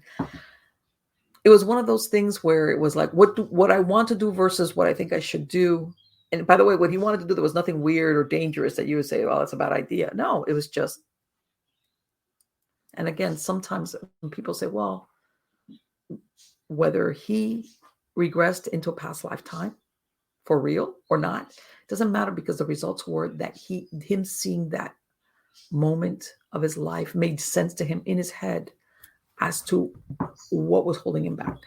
A: it was one of those things where it was like, what I want to do versus what I think I should do. And by the way, what he wanted to do, there was nothing weird or dangerous that you would say, well, that's a bad idea. No, it was just, and again, sometimes when people say, well, whether he regressed into a past lifetime for real or not. Doesn't matter, because the results were that him seeing that moment of his life made sense to him in his head as to what was holding him back.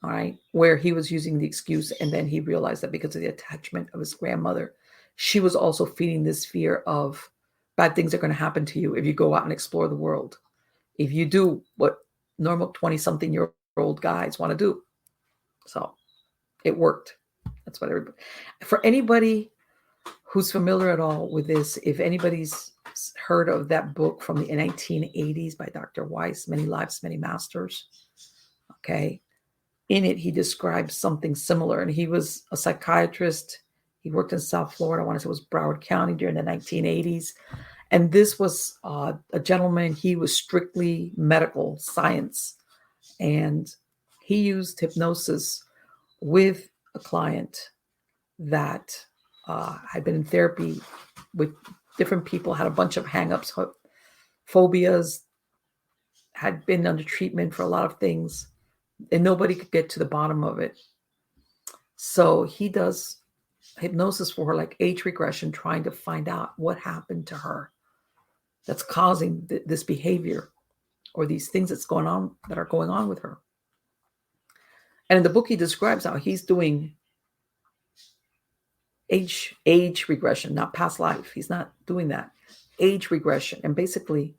A: All right. Where he was using the excuse, and then he realized that because of the attachment of his grandmother, she was also feeding this fear of bad things are going to happen to you if you go out and explore the world. If you do what normal 20-something-year-old guys want to do. So it worked. That's what everybody. For anybody who's familiar at all with this, if anybody's heard of that book from the 1980s by Dr. Weiss, Many Lives, Many Masters. Okay. In it, he describes something similar, and he was a psychiatrist. He worked in South Florida. I want to say it was Broward County during the 1980s. And this was a gentleman. He was strictly medical science, and he used hypnosis with a client that had been in therapy with different people, had a bunch of hang-ups, phobias, had been under treatment for a lot of things, and nobody could get to the bottom of it. So he does hypnosis for her, like age regression, trying to find out what happened to her that's causing this behavior or these things that are going on with her. And in the book, he describes how he's doing age regression, not past life. He's not doing that. Age regression. And basically,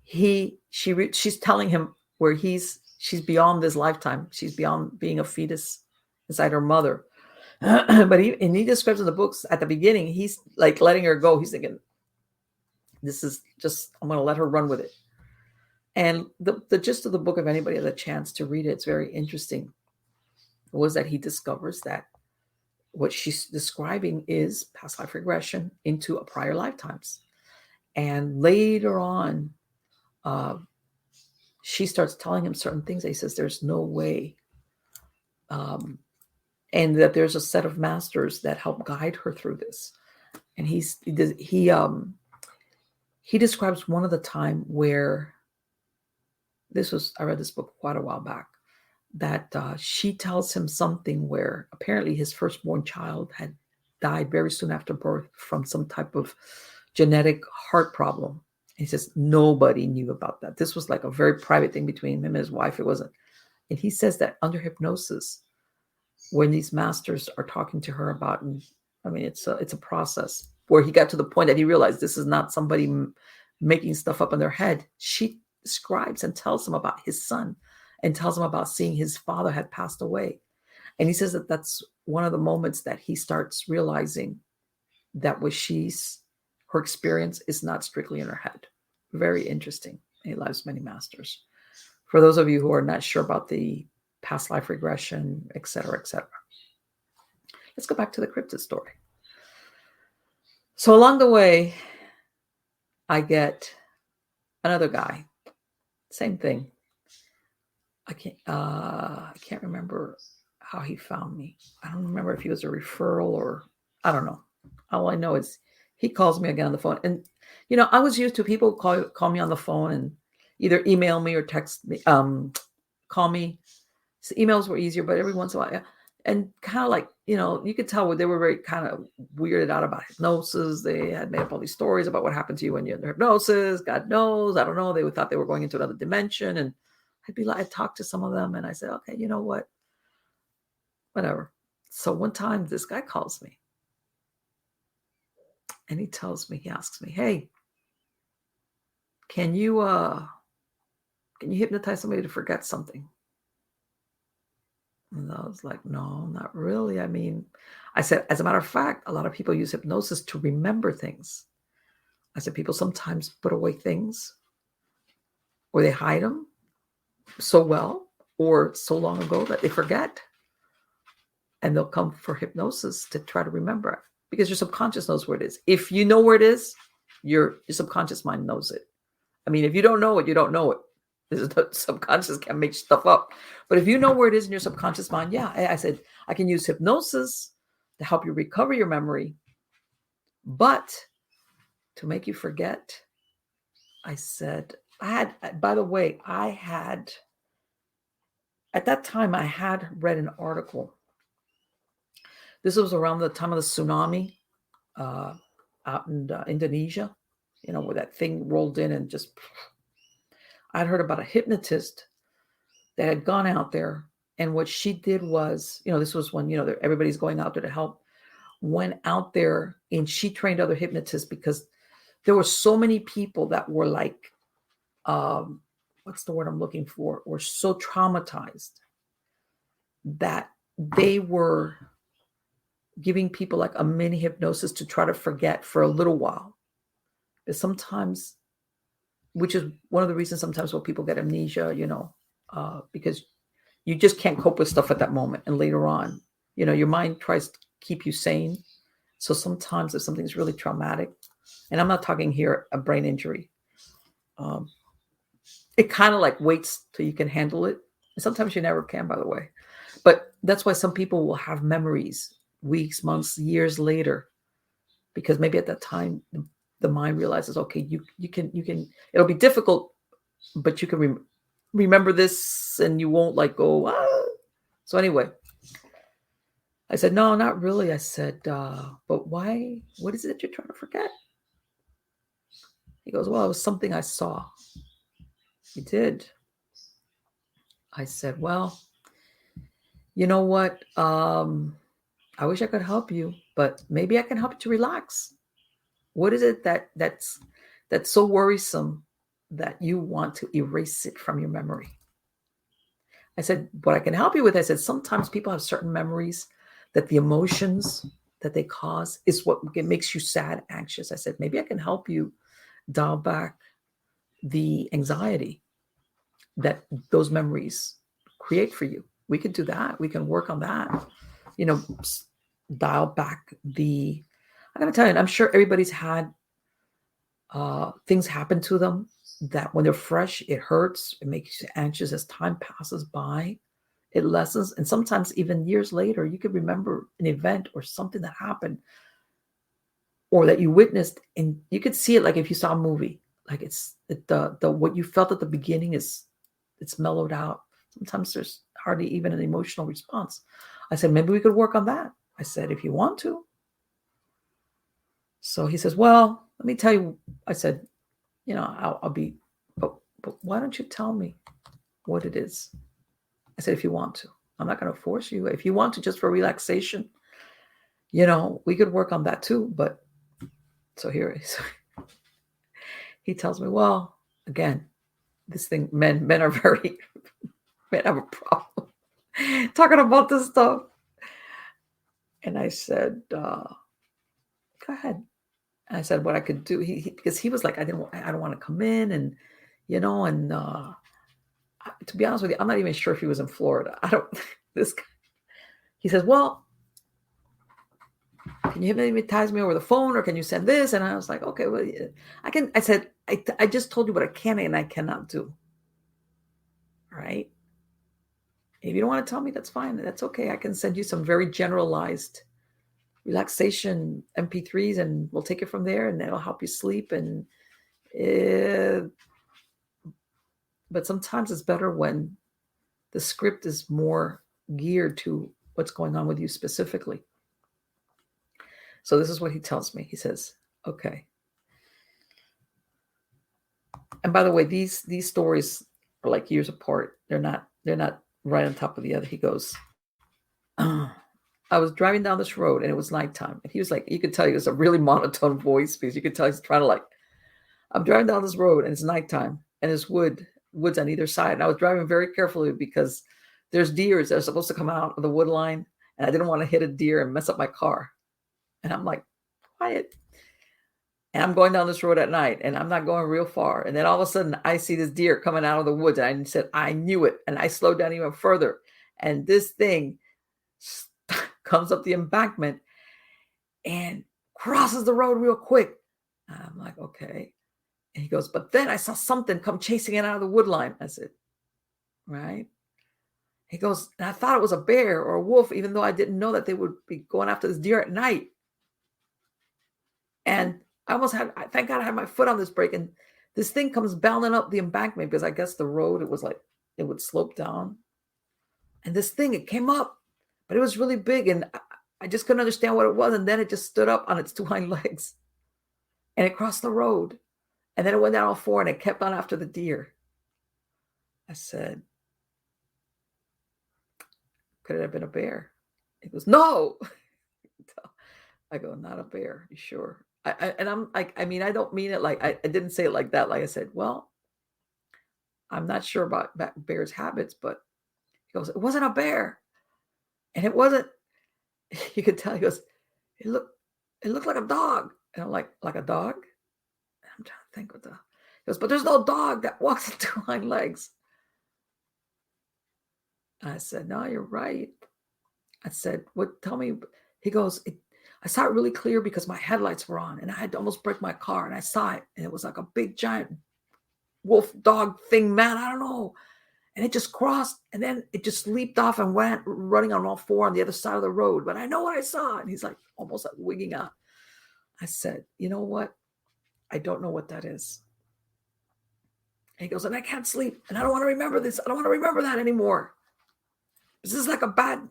A: she's telling him where she's beyond this lifetime. She's beyond being a fetus inside her mother. But he describes in the books at the beginning, he's like letting her go. He's thinking, this is just, I'm going to let her run with it. And the gist of the book, if anybody has a chance to read it, it's very interesting, was that he discovers that what she's describing is past life regression into a prior lifetimes. And later on, she starts telling him certain things. He says, there's no way. And that there's a set of masters that help guide her through this. And he describes one of the time where I read this book quite a while back, that she tells him something where apparently his firstborn child had died very soon after birth from some type of genetic heart problem. And he says nobody knew about that. This was like a very private thing between him and his wife. It wasn't. And he says that under hypnosis, when these masters are talking to her about, I mean, it's a process where he got to the point that he realized this is not somebody making stuff up in their head. She describes and tells him about his son and tells him about seeing his father had passed away. And he says that that's one of the moments that he starts realizing that her experience is not strictly in her head. Very interesting. Many Lives, Many Masters. For those of you who are not sure about the past life regression, et cetera, et cetera. Let's go back to the cryptid story. So along the way, I get another guy. Same thing. I can't remember how he found me. I don't remember if he was a referral or I don't know. All I know is he calls me again on the phone. And, I was used to people call me on the phone and either email me or text me, call me. So emails were easier, but every once in a while, and kind of like, you could tell they were very kind of weirded out about hypnosis. They had made up all these stories about what happened to you when you're under hypnosis. God knows. I don't know. They thought they were going into another dimension. And I'd talk to some of them and I said, okay, you know what? Whatever. So one time this guy calls me and he asks me, hey, can you hypnotize somebody to forget something? And I was like, no, not really. I mean, I said, as a matter of fact, a lot of people use hypnosis to remember things. I said, people sometimes put away things or they hide them so well or so long ago that they forget. And they'll come for hypnosis to try to remember it because your subconscious knows where it is. If you know where it is, your subconscious mind knows it. I mean, if you don't know it, you don't know it. The subconscious can make stuff up. But if you know where it is in your subconscious mind, yeah, I said, I can use hypnosis to help you recover your memory. But to make you forget, I said, I had At that time, I had read an article. This was around the time of the tsunami uh, out in Indonesia, where that thing rolled in and just. I'd heard about a hypnotist that had gone out there, and what she did was, this was when, everybody's going out there to help, went out there and she trained other hypnotists because there were so many people that were like, what's the word I'm looking for? Were so traumatized that they were giving people like a mini hypnosis to try to forget for a little while. But sometimes, which is one of the reasons sometimes when people get amnesia, because you just can't cope with stuff at that moment. And later on, your mind tries to keep you sane. So sometimes if something's really traumatic, and I'm not talking here a brain injury, it kind of like waits till you can handle it. And sometimes you never can, by the way. But that's why some people will have memories weeks, months, years later, because maybe at that time the mind realizes, okay, you can, it'll be difficult, but you can remember this and you won't like go, ah. So anyway, I said, no, not really. I said, but why? What is it that you're trying to forget? He goes, well, it was something I saw. He did. I said, well, you know what? I wish I could help you, but maybe I can help you to relax. What is it that's so worrisome that you want to erase it from your memory? I said, what I can help you with, I said, sometimes people have certain memories that the emotions that they cause is what makes you sad, anxious. I said, maybe I can help you dial back the anxiety that those memories create for you. We could do that. We can work on that. Dial back the. I gotta tell you, I'm sure everybody's had things happen to them that when they're fresh, it hurts. It makes you anxious as time passes by. It lessens, and sometimes even years later, you could remember an event or something that happened or that you witnessed, and you could see it like if you saw a movie. Like the what you felt at the beginning it's mellowed out. Sometimes there's hardly even an emotional response. I said, maybe we could work on that. I said, if you want to. So he says, well, let me tell you. I said, I'll be, but why don't you tell me what it is? I said, if you want to. I'm not going to force you. If you want to, just for relaxation, we could work on that too. But so here he tells me, well, again, this thing, men are very, men have a problem talking about this stuff. And I said, go ahead. And I said what I could do. Because he was like, I don't want to come in, and to be honest with you, I'm not even sure if he was in Florida. This guy. He says, well, can you hypnotize me over the phone, or can you send this? And I was like, okay, well, I can. I said, I just told you what I can and I cannot do. All right. If you don't want to tell me, that's fine. That's okay. I can send you some very generalized relaxation MP3s, and we'll take it from there, and that'll help you sleep. And but sometimes it's better when the script is more geared to what's going on with you specifically. So this is what he tells me. He says, okay. And by the way, these stories are like years apart. They're not right on top of the other. He goes, I was driving down this road and it was nighttime. And he was like, you could tell he was a really monotone voice, because you could tell he's trying to I'm driving down this road and it's nighttime and there's woods on either side. And I was driving very carefully because there's deers that are supposed to come out of the wood line, and I didn't want to hit a deer and mess up my car. And I'm like, quiet. And I'm going down this road at night and I'm not going real far. And then all of a sudden I see this deer coming out of the woods. And I said, I knew it. And I slowed down even further. And this thing comes up the embankment and crosses the road real quick. And I'm like, okay. And he goes, but then I saw something come chasing it out of the wood line. I said, right. He goes, and I thought it was a bear or a wolf, even though I didn't know that they would be going after this deer at night. And I almost thank God I had my foot on this brake, and this thing comes bounding up the embankment, because I guess the road, it was like, it would slope down. And this thing, it came up, but it was really big, and I just couldn't understand what it was. And then it just stood up on its two hind legs, and it crossed the road, and then it went down all four, and it kept on after the deer. I said, could it have been a bear? He goes, no. I go, not a bear. You sure? And I'm like, I mean, I don't mean it like, I didn't say it like that. Like I said, well, I'm not sure about bears' habits, but he goes, it wasn't a bear. And it wasn't, you could tell, he goes, it looked like a dog. And I'm like a dog? I'm trying to think what the, he goes, but there's no dog that walks on two hind legs. And I said, no, you're right. I said, what, tell me. He goes, I saw it really clear because my headlights were on and I had to almost break my car, and I saw it, and it was like a big giant wolf dog thing, man. I don't know. And it just crossed, and then it just leaped off and went running on all four on the other side of the road. But I know what I saw. And he's like almost like wigging out. I said, you know what? I don't know what that is. And he goes, and I can't sleep, and I don't want to remember this. I don't want to remember that anymore. This is like a bad,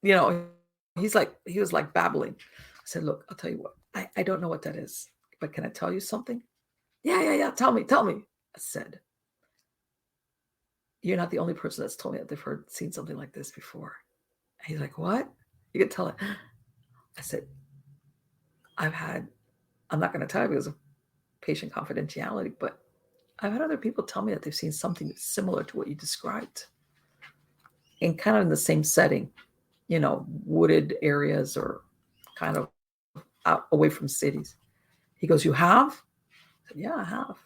A: you know, he was like babbling. I said, look, I'll tell you what, I don't know what that is, but can I tell you something? Yeah. Tell me. I said, you're not the only person that's told me that they've seen something like this before. And he's like, what? You can tell it. I said, I'm not going to tell you because of patient confidentiality, but I've had other people tell me that they've seen something similar to what you described, and kind of in the same setting, you know, wooded areas or kind of out away from cities. He goes, you have? I said, yeah, I have.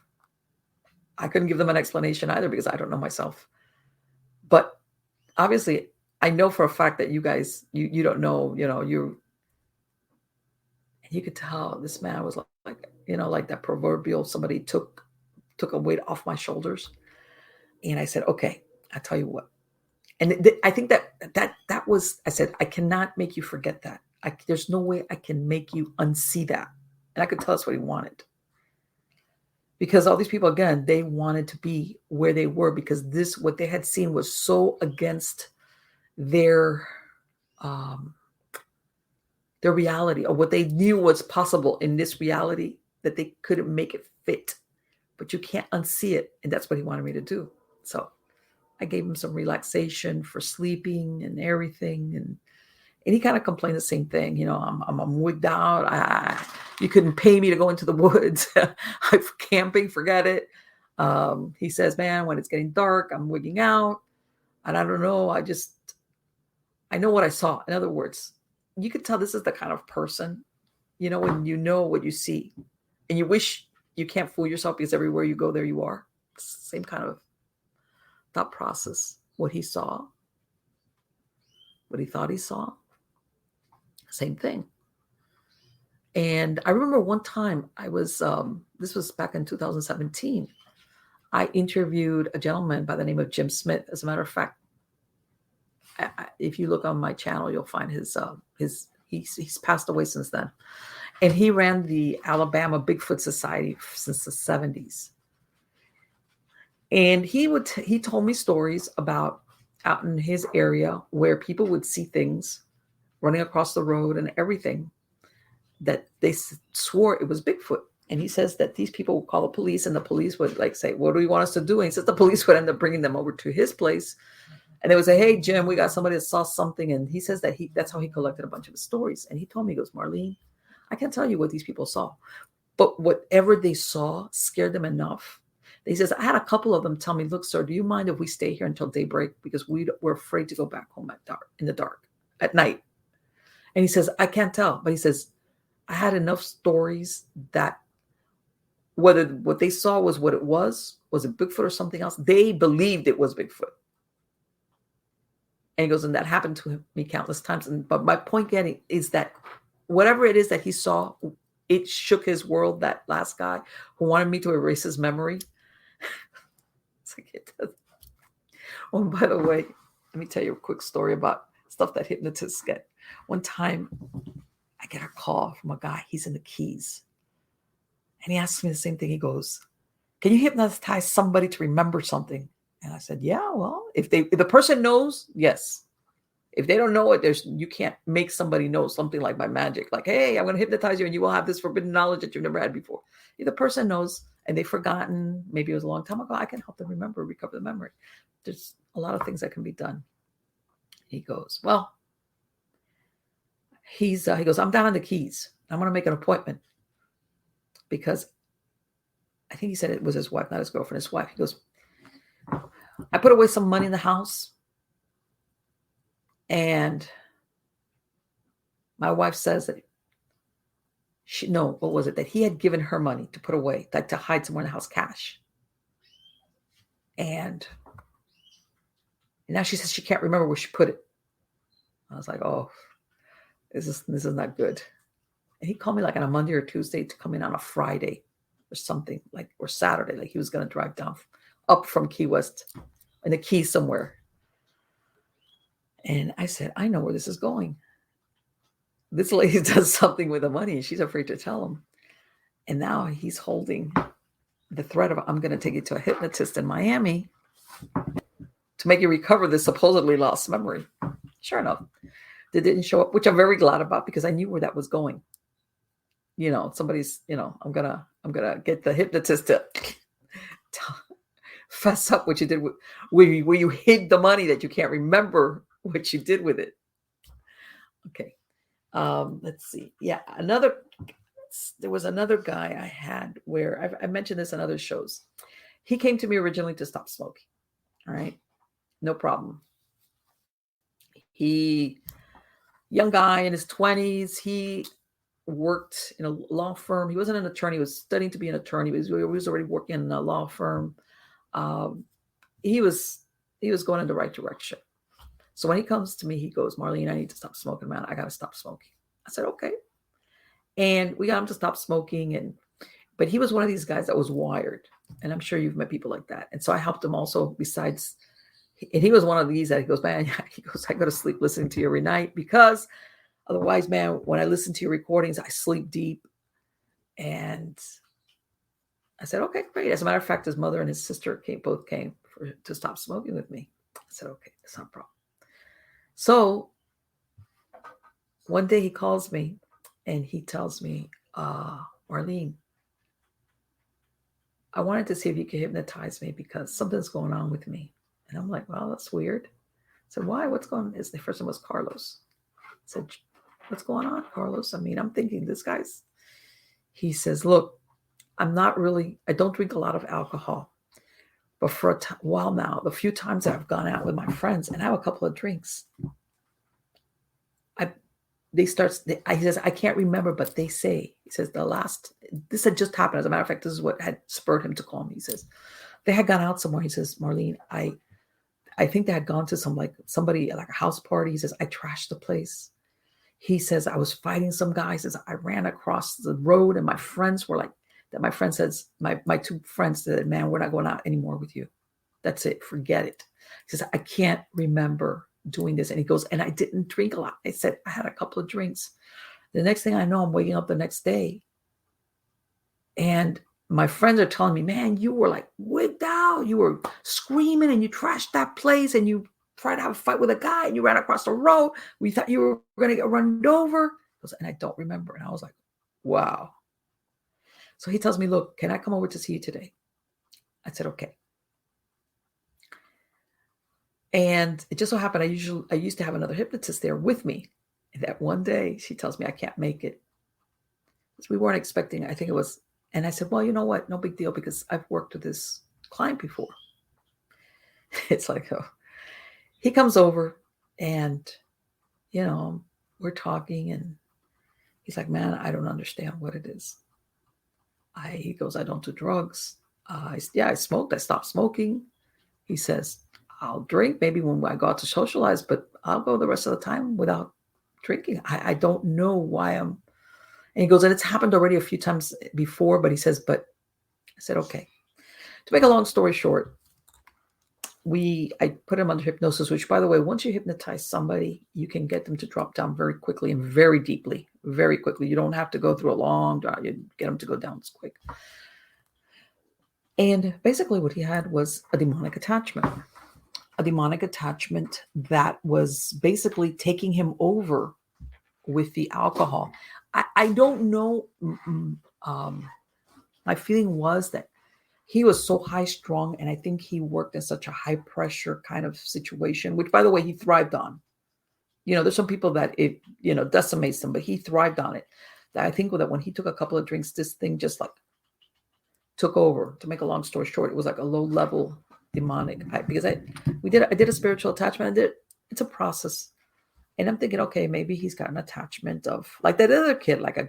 A: I couldn't give them an explanation either because I don't know myself. But obviously, I know for a fact that you guys, you don't know, you know, you could tell this man was like, you know, like that proverbial somebody took a weight off my shoulders. And I said, okay, I'll tell you what. And I think that was, I said, I cannot make you forget that. There's no way I can make you unsee that. And I could tell us what he wanted. Because all these people, again, they wanted to be where they were because what they had seen was so against their reality, or what they knew was possible in this reality, that they couldn't make it fit. But you can't unsee it. And that's what he wanted me to do. So I gave him some relaxation for sleeping and everything. And he kind of complained the same thing. You know, I'm wigged out. You couldn't pay me to go into the woods. I'm camping, forget it. He says, man, when it's getting dark, I'm wigging out. And I don't know. I know what I saw. In other words, you could tell this is the kind of person, you know, when you know what you see and you wish you can't fool yourself because everywhere you go, there you are. Same kind of thought process. What he saw, what he thought he saw, same thing. And I remember one time I was, this was back in 2017, I interviewed a gentleman by the name of Jim Smith. As a matter of fact, if you look on my channel, you'll find he's passed away since then. And he ran the Alabama Bigfoot Society since the 70s. And he told me stories about out in his area where people would see things running across the road and everything that they swore it was Bigfoot. And he says that these people would call the police, and the police would like say, what do you want us to do? And he says the police would end up bringing them over to his place. And they would say, hey, Jim, we got somebody that saw something. And he says that that's how he collected a bunch of his stories. And he told me, he goes, Marlene, I can't tell you what these people saw, but whatever they saw scared them enough. He says, I had a couple of them tell me, look, sir, do you mind if we stay here until daybreak? Because we're afraid to go back home in the dark at night. And he says, I can't tell. But he says, I had enough stories that whether what they saw was what it was it Bigfoot or something else, they believed it was Bigfoot. And he goes, and that happened to me countless times. But my point getting is that whatever it is that he saw, it shook his world. That last guy who wanted me to erase his memory. It's like it does. Oh, by the way, let me tell you a quick story about stuff that hypnotists get. One time, I get a call from a guy. He's in the Keys. And he asks me the same thing. He goes, can you hypnotize somebody to remember something? And I said, yeah, well, if the person knows, yes. If they don't know it, you can't make somebody know something like by magic. Like, hey, I'm going to hypnotize you and you will have this forbidden knowledge that you've never had before. If the person knows and they've forgotten, maybe it was a long time ago, I can help them recover the memory. There's a lot of things that can be done. He goes, well, he goes, I'm down in the Keys. I'm going to make an appointment because I think he said it was his wife, not his girlfriend, his wife. He goes, I put away some money in the house and my wife says that that he had given her money to put away, like to hide somewhere in the house, cash. And now she says she can't remember where she put it. I was like, oh, this is not good. And he called me like on a Monday or Tuesday to come in on a Friday or something, or Saturday, like he was going to drive up from Key West in the Keys somewhere. And I said, I know where this is going. This lady does something with the money and she's afraid to tell him. And now he's holding the threat of, I'm going to take you to a hypnotist in Miami to make you recover this supposedly lost memory. Sure enough, they didn't show up, which I'm very glad about because I knew where that was going. Somebody's, I'm going to get the hypnotist to fess up what you did where you hid the money that you can't remember what you did with it. Okay. Let's see. Yeah. There was another guy I had where I mentioned this in other shows. He came to me originally to stop smoking. All right. No problem. Young guy in his 20s. He worked in a law firm. He wasn't an attorney. He was studying to be an attorney. He was already working in a law firm. He was going in the right direction. So when he comes to me, he goes, Marlene, I need to stop smoking, man. I got to stop smoking. I said, okay. And we got him to stop smoking. But he was one of these guys that was wired. And I'm sure you've met people like that. And so I helped him also and he was one of these that he goes, man, I go to sleep listening to you every night because otherwise, man, when I listen to your recordings, I sleep deep. And I said, okay, great. As a matter of fact, his mother and his sister both came to stop smoking with me. I said, okay, that's not a problem. So one day he calls me and he tells me, Marlene, I wanted to see if you could hypnotize me because something's going on with me. And I'm like, well, that's weird. I said, why? What's going on? The first one was Carlos. I said, what's going on, Carlos? I mean, I'm thinking he says, look, I don't drink a lot of alcohol, but for a while now, the few times that I've gone out with my friends and have a couple of drinks, he says, I can't remember, but they say, he says, this had just happened. As a matter of fact, this is what had spurred him to call me. He says, they had gone out somewhere. He says, Marlene, I think they had gone to somebody like a house party. He says, I trashed the place. He says, I was fighting some guy. He says, I ran across the road and my friends were like, that my friend says, my two friends said, man, we're not going out anymore with you. That's it. Forget it. He says, I can't remember doing this. And he goes, and I didn't drink a lot. I said, I had a couple of drinks. The next thing I know, I'm waking up the next day. And my friends are telling me, man, you were like wigged out. You were screaming and you trashed that place and you tried to have a fight with a guy and you ran across the road. We thought you were going to get run over. And I don't remember. And I was like, wow. So he tells me, look, can I come over to see you today? I said, okay. And it just so happened, I used to have another hypnotist there with me. And that one day she tells me I can't make it. So we weren't expecting, I think it was, and I said, well, you know what? No big deal because I've worked with this client before. It's like, oh, he comes over and, we're talking and he's like, man, I don't understand what it is. He goes, I don't do drugs. I smoked. I stopped smoking. He says, I'll drink maybe when I go out to socialize, but I'll go the rest of the time without drinking. I don't know why and he goes, and it's happened already a few times before, but he says, but I said, okay. To make a long story short, I put him under hypnosis, which by the way, once you hypnotize somebody, you can get them to drop down very quickly and very deeply, very quickly. You don't have to go through a long drive. You get them to go down quick. And basically what he had was a demonic attachment. A demonic attachment that was basically taking him over with the alcohol. I don't know. My feeling was that he was so high strung, and I think he worked in such a high pressure kind of situation, which, by the way, he thrived on. There's some people that it, decimates them, but he thrived on it. That I think that when he took a couple of drinks, this thing just like took over. To make a long story short, it was like a low level demonic. Because I did a spiritual attachment. It's a process. And I'm thinking, okay, maybe he's got an attachment of like that other kid, like a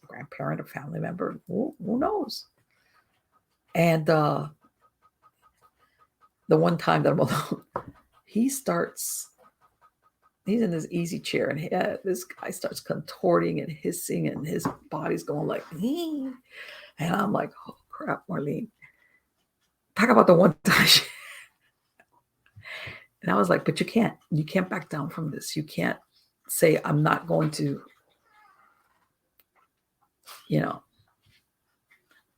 A: grandparent or family member. Who knows? And the one time that I'm alone, he's in his easy chair, and this guy starts contorting and hissing, and his body's going like, and I'm like, oh crap, Marlene. Talk about the one time. And I was like, but you can't back down from this. You can't say, I'm not going to,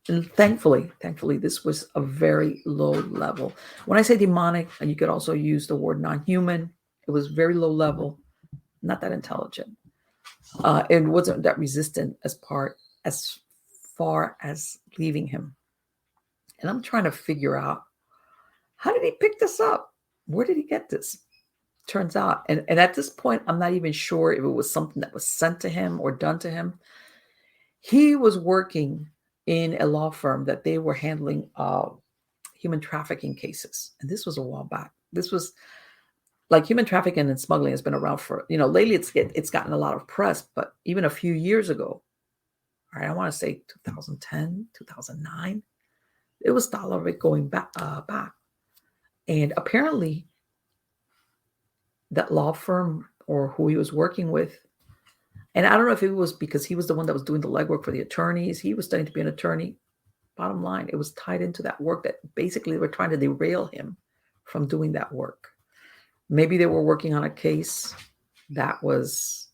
A: And thankfully, this was a very low level. When I say demonic, and you could also use the word non-human, it was very low level, not that intelligent. It wasn't that resistant as far as leaving him. And I'm trying to figure out, how did he pick this up? Where did he get this? Turns out, and at this point, I'm not even sure if it was something that was sent to him or done to him. He was working in a law firm that they were handling human trafficking cases. And this was a while back. This was like human trafficking and smuggling has been around for, lately it's gotten a lot of press, but even a few years ago, all right, I want to say 2010, 2009, it was still of it going back. And apparently that law firm or who he was working with, and I don't know if it was because he was the one that was doing the legwork for the attorneys. He was studying to be an attorney. Bottom line, it was tied into that work that basically they were trying to derail him from doing that work. Maybe they were working on a case that was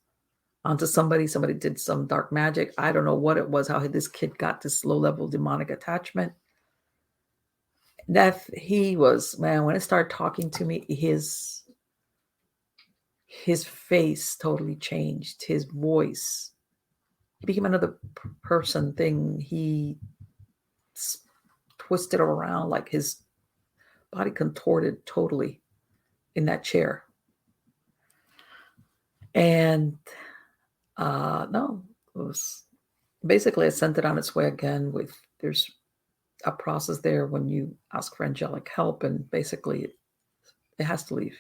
A: onto somebody. Somebody did some dark magic. I don't know what it was, how this kid got this low-level demonic attachment. That he was, man, when it started talking to me, his face totally changed. His voice, he became another person thing. He twisted around, like his body contorted totally in that chair. And no, it was basically I sent it on its way again. There's a process there when you ask for angelic help, and basically it has to leave.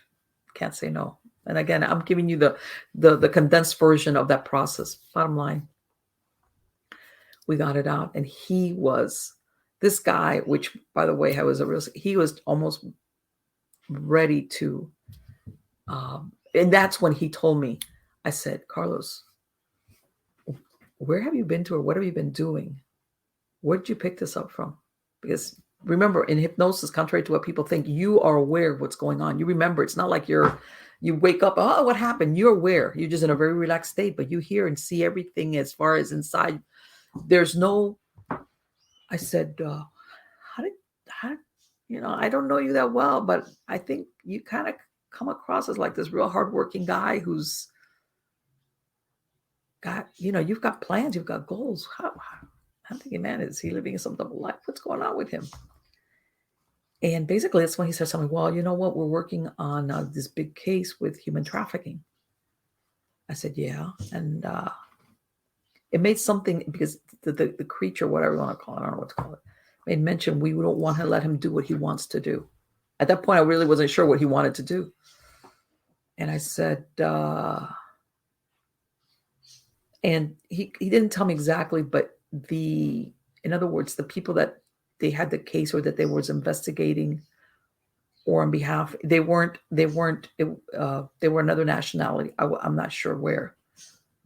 A: Can't say no. And again, I'm giving you the condensed version of that process. Bottom line, we got it out, and he was this guy, which by the way, he was almost ready to, and that's when he told me, I said, Carlos, where have you been to, or what have you been doing? Where did you pick this up from? Because remember, in hypnosis, contrary to what people think, you are aware of what's going on. You remember, it's not like you wake up, oh, what happened? You're aware. You're just in a very relaxed state, but you hear and see everything as far as inside. There's no, I said, how did, I don't know you that well, but I think you kind of come across as like this real hardworking guy who's got, you've got plans, you've got goals. I'm thinking, man, is he living some double life? What's going on with him? And basically, that's when he said something. Well, you know what? We're working on this big case with human trafficking. I said, yeah. And it made something, because the creature, whatever you want to call it, I don't know what to call it, made mention we don't want to let him do what he wants to do. At that point, I really wasn't sure what he wanted to do. And I said, and he didn't tell me exactly, but in other words, the people that they had the case or that they was investigating or on behalf, they were another nationality. I'm not sure where.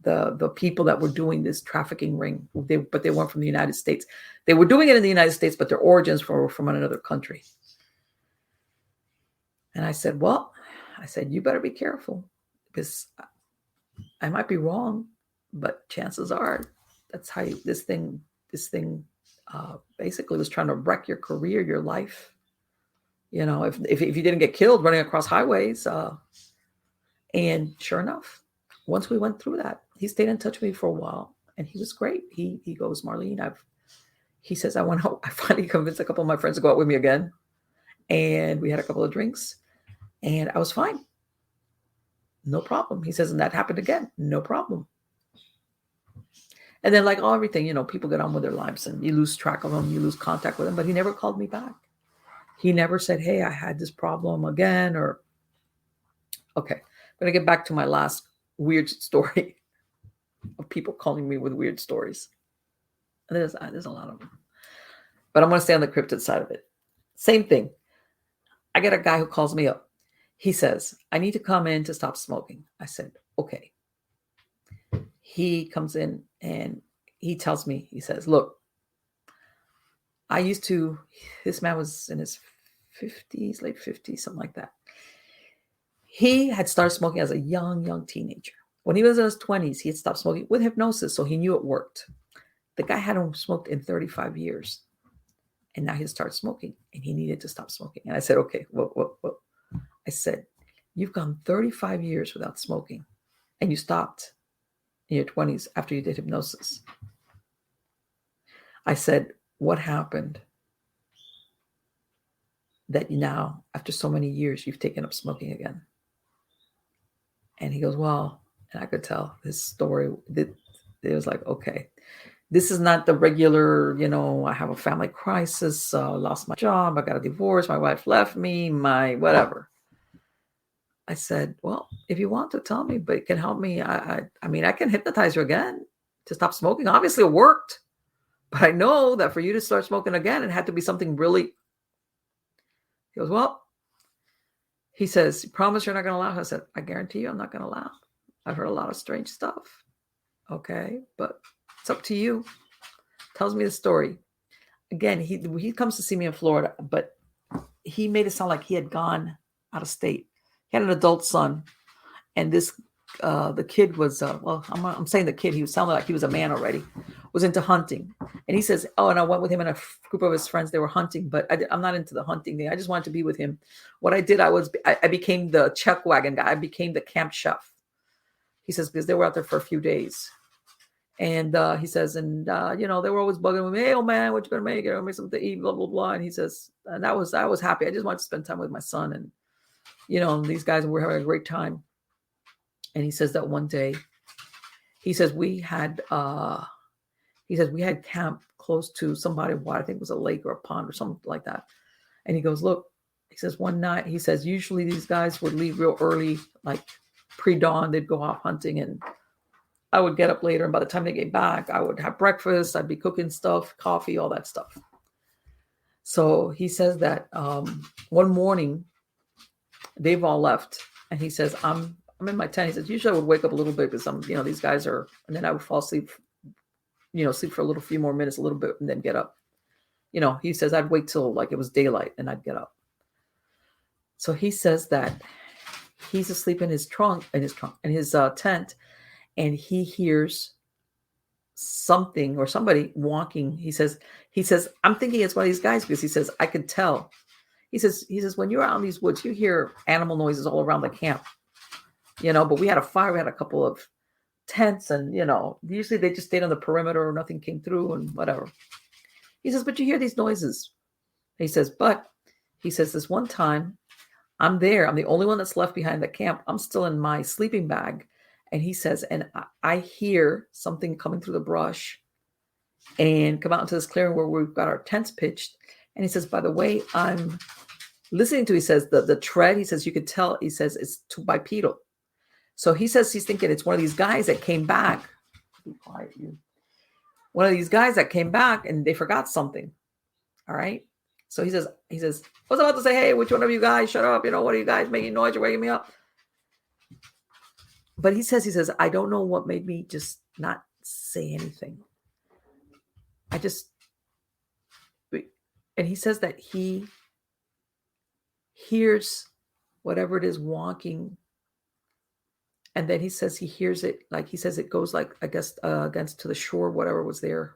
A: The people that were doing this trafficking ring, but they weren't from the United States. They were doing it in the United States, but their origins were from another country. And I said, you better be careful, because I might be wrong, but chances are that's how this thing basically was trying to wreck your career, your life. If you didn't get killed running across highways. And sure enough, once we went through that, he stayed in touch with me for a while, and he was great. He goes, Marlene, he says, I finally convinced a couple of my friends to go out with me again. And we had a couple of drinks, and I was fine. No problem. He says, and that happened again. No problem. And then, like everything, people get on with their lives, and you lose track of them, you lose contact with them. But he never called me back. He never said, hey, I had this problem again, or, okay, I'm going to get back to my last weird story of people calling me with weird stories. And there's a lot of them. But I'm going to stay on the cryptid side of it. Same thing. I get a guy who calls me up. He says, I need to come in to stop smoking. I said, okay. He comes in and he tells me, he says, look, this man was in his 50s, late 50s, something like that. He had started smoking as a young teenager. When he was in his 20s, he had stopped smoking with hypnosis, so he knew it worked. The guy hadn't smoked in 35 years, and now he started smoking, and he needed to stop smoking. And I said, okay, whoa. I said, you've gone 35 years without smoking, and you stopped in your 20s after you did hypnosis. I said, what happened that now, after so many years, you've taken up smoking again? And he goes, well, and I could tell his story. It was like, okay, this is not the regular, I have a family crisis, lost my job, I got a divorce, my wife left me, my whatever. I said, well, if you want to tell me, but it can help me. I mean, I can hypnotize you again to stop smoking. Obviously, it worked. But I know that for you to start smoking again, it had to be something really. He goes, well, he says, you promise you're not going to laugh? I said, I guarantee you I'm not going to laugh. I've heard a lot of strange stuff. Okay, but it's up to you. Tells me the story. Again, he comes to see me in Florida, but he made it sound like he had gone out of state. He had an adult son, and this the kid was I'm saying the kid. He sounded like he was a man already. Was into hunting, and he says, "Oh, and I went with him and a group of his friends. They were hunting, but I'm not into the hunting thing. I just wanted to be with him. What I did, I became the chuck wagon guy. I became the camp chef." He says because they were out there for a few days, and he says, and they were always bugging me. Hey, old man, what you gonna make? Make something to eat, blah blah blah. And he says, and I was happy. I just wanted to spend time with my son, and these guys were having a great time. And he says that one day, he says we had camp close to somebody, I think it was a lake or a pond or something like that. And he goes, look, he says one night, he says, usually these guys would leave real early, like pre-dawn, they'd go off hunting, and I would get up later. And by the time they get back, I would have breakfast. I'd be cooking stuff, coffee, all that stuff. So he says that one morning they've all left. And he says, I'm in my tent. He says, usually I would wake up a little bit because these guys are, and then I would fall asleep, sleep for a few more minutes, a little bit, and then get up. He says, I'd wait till like it was daylight and I'd get up. So he says that he's asleep in his tent, and he hears something or somebody walking. He says, I'm thinking it's one of these guys because he says, I could tell. He says, when you're out in these woods, you hear animal noises all around the camp, but we had a fire. We had a couple of tents, and, usually they just stayed on the perimeter or nothing came through and whatever. He says, but you hear these noises. He says, this one time I'm there. I'm the only one that's left behind the camp. I'm still in my sleeping bag. And he says, and I hear something coming through the brush and come out into this clearing where we've got our tents pitched. And he says, by the way, I'm listening to, he says, the tread, he says, you could tell, he says, it's bipedal. So he says he's thinking it's one of these guys that came back. Be quiet, you. One of these guys that came back and they forgot something. All right. So he says, what's about to say, hey, which one of you guys, shut up. What are you guys making noise? You're waking me up. But he says, I don't know what made me just not say anything. And he says that he hears whatever it is walking. And then he says he hears it, like he says it goes like, I guess, against to the shore, whatever was there.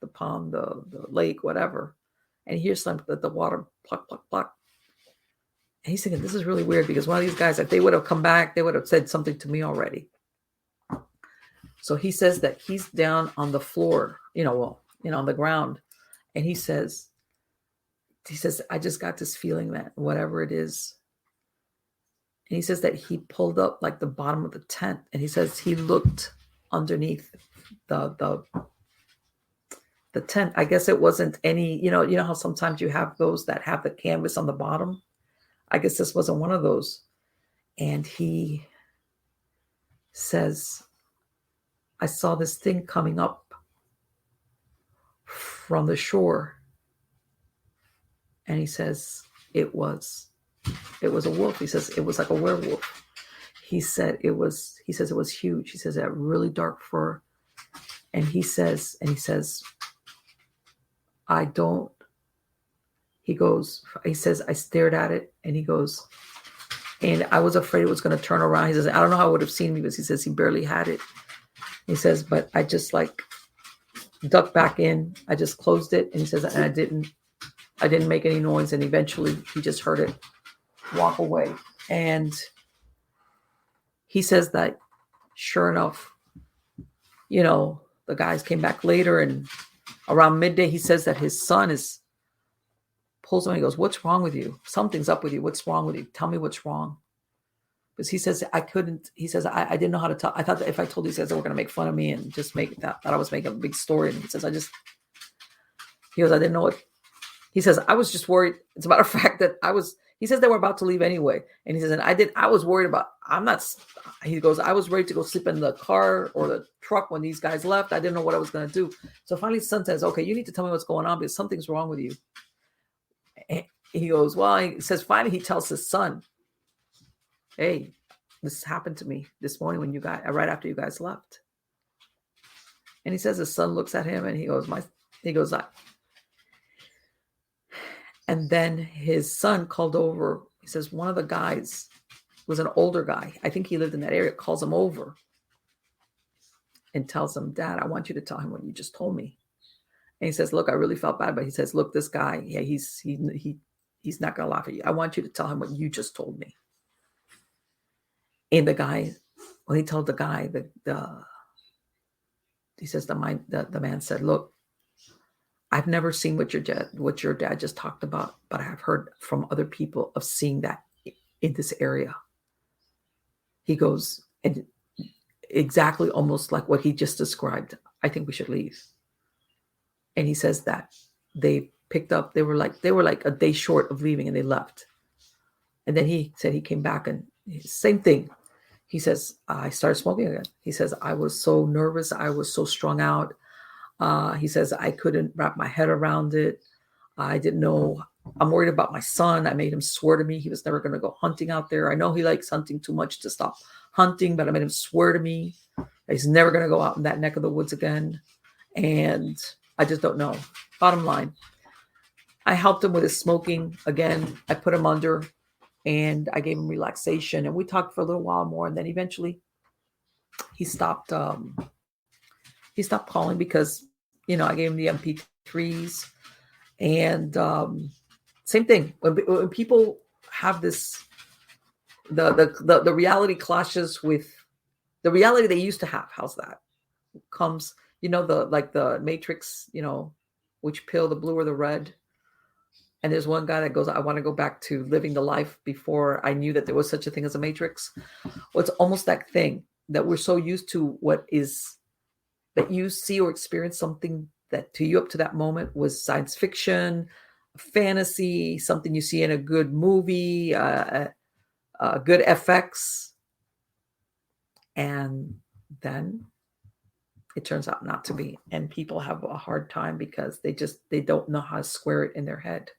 A: the pond, the lake, whatever. And he hears something that the water pluck, pluck, pluck. And he's thinking, this is really weird because one of these guys, if they would have come back, they would have said something to me already. So he says that he's down on the floor, on the ground. And he says, I just got this feeling that whatever it is. And he says that he pulled up like the bottom of the tent. And he says he looked underneath the tent. I guess it wasn't any, you know how sometimes you have those that have the canvas on the bottom. I guess this wasn't one of those. And he says, I saw this thing coming up from the shore. And he says, it was a wolf. He says, it was like a werewolf. He says it was huge. He says it had really dark fur. And he says, I stared at it, and he goes, and I was afraid it was going to turn around. He says, I don't know how it would have seen me, because he says he barely had it. He says, but I just like ducked back in. I just closed it. And he says, and I didn't make any noise. And eventually he just heard it walk away. And he says that sure enough, the guys came back later, and around midday, he says that his son pulls him and he goes, what's wrong with you? Something's up with you. What's wrong with you? Tell me what's wrong. Because he says, I didn't know how to tell. I thought that if I told these guys, they were going to make fun of me and just make that I was making a big story. And he says, I didn't know it. He says, I was just worried. It's a matter of fact that he says they were about to leave anyway. And he says, and I was worried about, he goes, I was ready to go sleep in the car or the truck when these guys left. I didn't know what I was going to do. So finally his son says, okay, you need to tell me what's going on because something's wrong with you. And he goes, well, he says, finally he tells his son, hey, this happened to me this morning right after you guys left. And he says his son looks at him and he goes, and then his son called over. He says one of the guys was an older guy. I think he lived in that area, calls him over and tells him, Dad, I want you to tell him what you just told me. And he says, look, I really felt bad, but he says, look, this guy, yeah, he's not going to laugh at you. I want you to tell him what you just told me. And the guy, when he told the guy, he says the man said, look, I've never seen what your dad just talked about, but I have heard from other people of seeing that in this area. He goes, and exactly almost like what he just described. I think we should leave. And he says that they picked up, they were like a day short of leaving and they left. And then he said he came back and same thing. He says, I started smoking again. He says, I was so nervous. I was so strung out. He says, I couldn't wrap my head around it. I didn't know. I'm worried about my son. I made him swear to me he was never going to go hunting out there. I know he likes hunting too much to stop hunting, but I made him swear to me that he's never going to go out in that neck of the woods again. And I just don't know. Bottom line, I helped him with his smoking. Again, I put him under and I gave him relaxation. And we talked for a little while more. And then eventually he stopped calling because, I gave him the MP3s. And same thing. When people have this, the reality clashes with the reality they used to have. How's that? Comes, the Matrix, which pill, the blue or the red. And there's one guy that goes, I want to go back to living the life before I knew that there was such a thing as a Matrix. Well, it's almost that thing that we're so used to what is that you see or experience something that to you up to that moment was science fiction, fantasy, something you see in a good movie, good FX. And then it turns out not to be. And people have a hard time because they don't know how to square it in their head.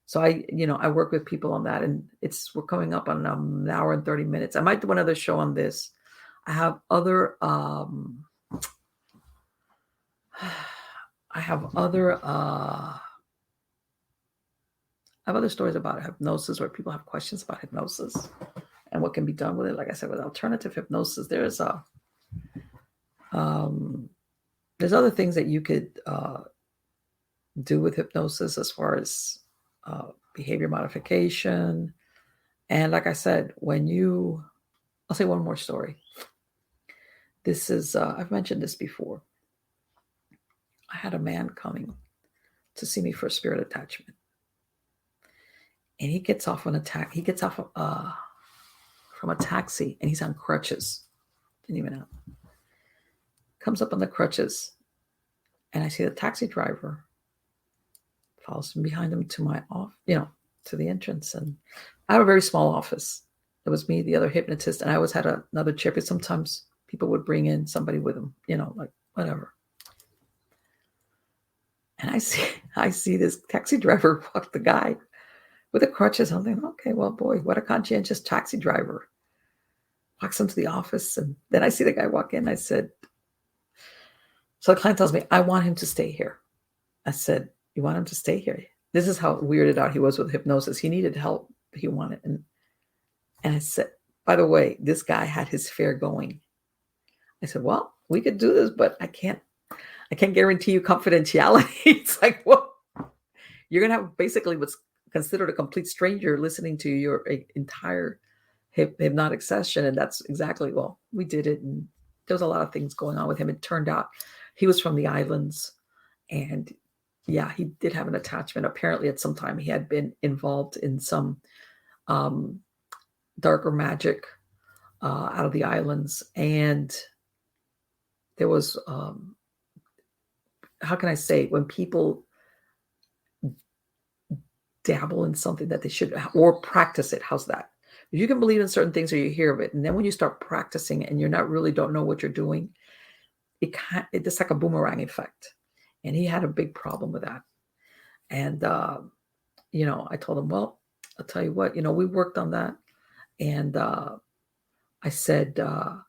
A: So I work with people on that, and we're coming up on an hour and 30 minutes. I might do another show on this. I have other stories about hypnosis where people have questions about hypnosis and what can be done with it. Like I said, with alternative hypnosis, there is There's other things that you could do with hypnosis as far as behavior modification. And like I said, I'll say one more story. This is, I've mentioned this before. I had a man coming to see me for spirit attachment. And he gets off from a taxi, and he's on crutches. Didn't even know. Comes up on the crutches, and I see the taxi driver follows behind him to my to the entrance. And I have a very small office. It was me, the other hypnotist, and I always had another chair, because sometimes people would bring in somebody with them, like whatever. And I see this taxi driver walk the guy with the crutches. I'm thinking, okay, well, boy, what a conscientious taxi driver. Walks into the office, and then I see the guy walk in. I said, so the client tells me, I want him to stay here. I said, you want him to stay here? This is how weirded out he was with hypnosis. He needed help. He wanted. And I said, by the way, this guy had his fare going. I said, well, we could do this, but I can't guarantee you confidentiality. It's like, well, you're going to have basically what's considered a complete stranger listening to your entire hypnotic session. And that's exactly, well, we did it. And there was a lot of things going on with him. It turned out he was from the islands, and yeah, he did have an attachment. Apparently at some time he had been involved in some darker magic out of the islands. And there was, how can I say, when people dabble in something that they should, or practice it, how's that? You can believe in certain things or you hear of it, and then when you start practicing and you're not really don't know what you're doing, it's like a boomerang effect. And he had a big problem with that. And I told him, well, I'll tell you what, we worked on that. And I said, the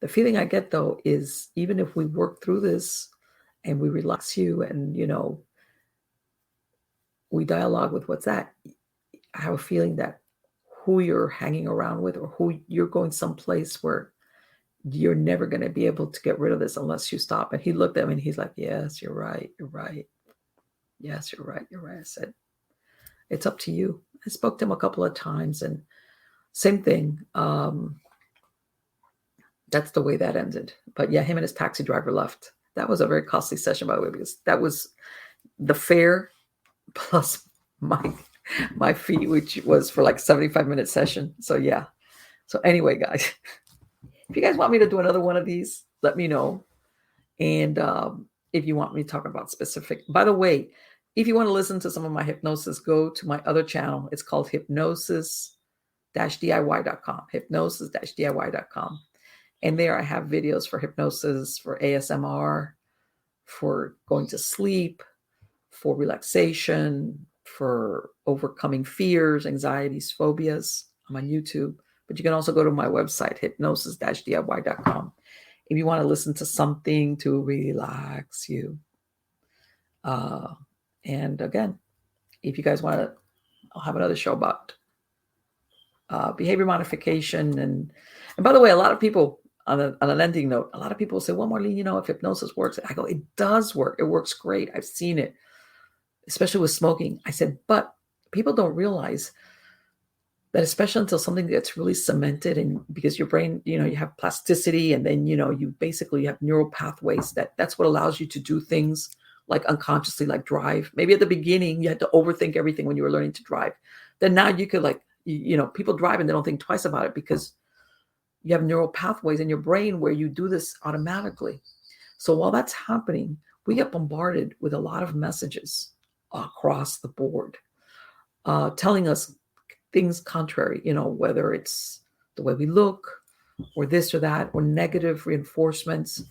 A: feeling I get though is, even if we work through this and we relax you and we dialogue with what's that, I have a feeling that who you're hanging around with, or who you're going someplace where you're never going to be able to get rid of this unless you stop. And he looked at me and he's like, yes, you're right. You're right. Yes, you're right. You're right. I said, it's up to you. I spoke to him a couple of times, and same thing. That's the way that ended. But yeah, him and his taxi driver left. That was a very costly session, by the way, because that was the fare plus my fee, which was for like 75-minute session. So yeah. So anyway, guys, if you guys want me to do another one of these, let me know. And if you want me to talk about specific, by the way, if you want to listen to some of my hypnosis, go to my other channel. It's called hypnosis-diy.com, hypnosis-diy.com. And there I have videos for hypnosis, for ASMR, for going to sleep, for relaxation, for overcoming fears, anxieties, phobias. I'm on YouTube. But you can also go to my website, hypnosis-diy.com, if you want to listen to something to relax you. And again, if you guys want to, I'll have another show about behavior modification. And by the way, a lot of people, on an ending note, a lot of people say, well, Marlene, if hypnosis works. I go, it does work. It works great. I've seen it, especially with smoking. I said, but people don't realize that, especially until something gets really cemented, and because your brain, you have plasticity, and then, you have neural pathways that's what allows you to do things like unconsciously, like drive. Maybe at the beginning you had to overthink everything when you were learning to drive. Then now you could people drive and they don't think twice about it, because you have neural pathways in your brain where you do this automatically. So while that's happening, we get bombarded with a lot of messages across the board, telling us things contrary, whether it's the way we look or this or that, or negative reinforcements.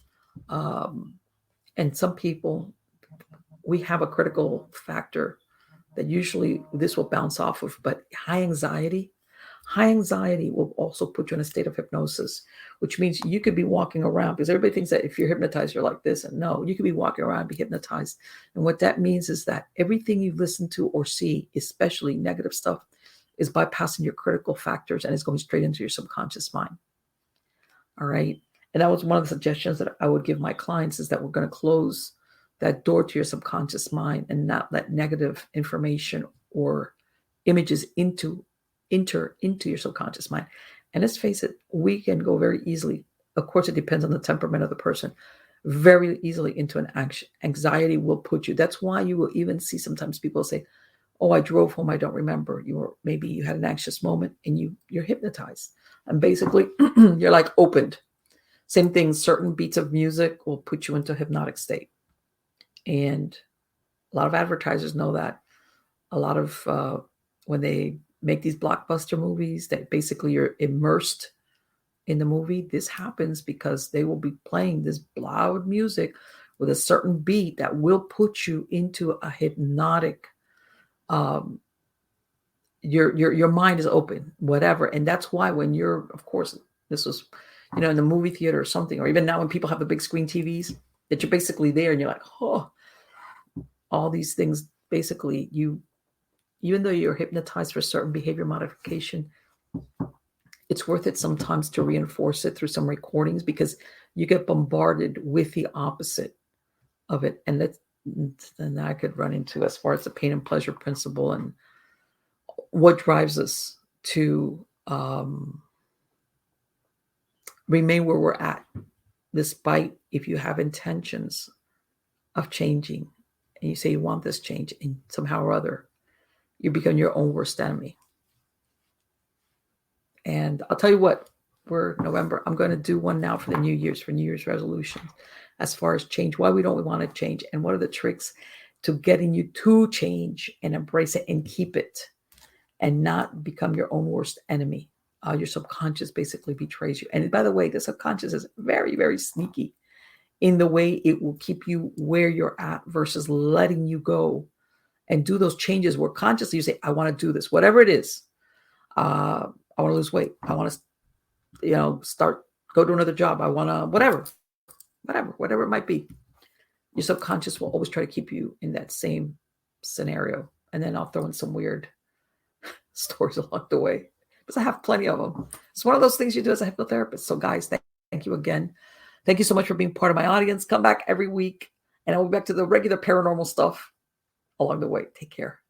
A: And some people, we have a critical factor that usually this will bounce off of, but high anxiety will also put you in a state of hypnosis, which means you could be walking around, because everybody thinks that if you're hypnotized, you're like this. And no, you could be walking around and be hypnotized. And what that means is that everything you listen to or see, especially negative stuff, is bypassing your critical factors and is going straight into your subconscious mind. All right. And that was one of the suggestions that I would give my clients, is that we're going to close that door to your subconscious mind and not let negative information or images enter into your subconscious mind. And let's face it, we can go very easily. Of course, it depends on the temperament of the person. Very easily into an anxiety will put you. That's why you will even see sometimes people say, "Oh, I drove home. I don't remember." Maybe you had an anxious moment and you're hypnotized, and basically you're like opened. Same thing. Certain beats of music will put you into a hypnotic state, and a lot of advertisers know that. A lot of when they make these blockbuster movies, that basically you're immersed in the movie. This happens because they will be playing this loud music with a certain beat that will put you into a hypnotic. Um, your mind is open, whatever, and that's why when you're, of course, this was, in the movie theater or something, or even now when people have the big screen TVs, that you're basically there and you're like, oh, all these things. Basically, even though you're hypnotized for certain behavior modification, it's worth it sometimes to reinforce it through some recordings, because you get bombarded with the opposite of it. And then I could run into, as far as the pain and pleasure principle and what drives us to remain where we're at, despite if you have intentions of changing and you say you want this change, and somehow or other you become your own worst enemy. And I'll tell you what, we're November. I'm going to do one now for the New Year's, for New Year's resolutions, as far as change, why we don't want to change, and what are the tricks to getting you to change and embrace it and keep it and not become your own worst enemy. Your subconscious basically betrays you. And by the way, the subconscious is very, very sneaky in the way it will keep you where you're at versus letting you go and do those changes where consciously you say, I want to do this, whatever it is. I want to lose weight. I want to, go to another job. I want to, whatever it might be. Your subconscious will always try to keep you in that same scenario. And then I'll throw in some weird stories along the way, because I have plenty of them. It's one of those things you do as a hypnotherapist. So guys, thank you again. Thank you so much for being part of my audience. Come back every week and I'll be back to the regular paranormal stuff along the way. Take care.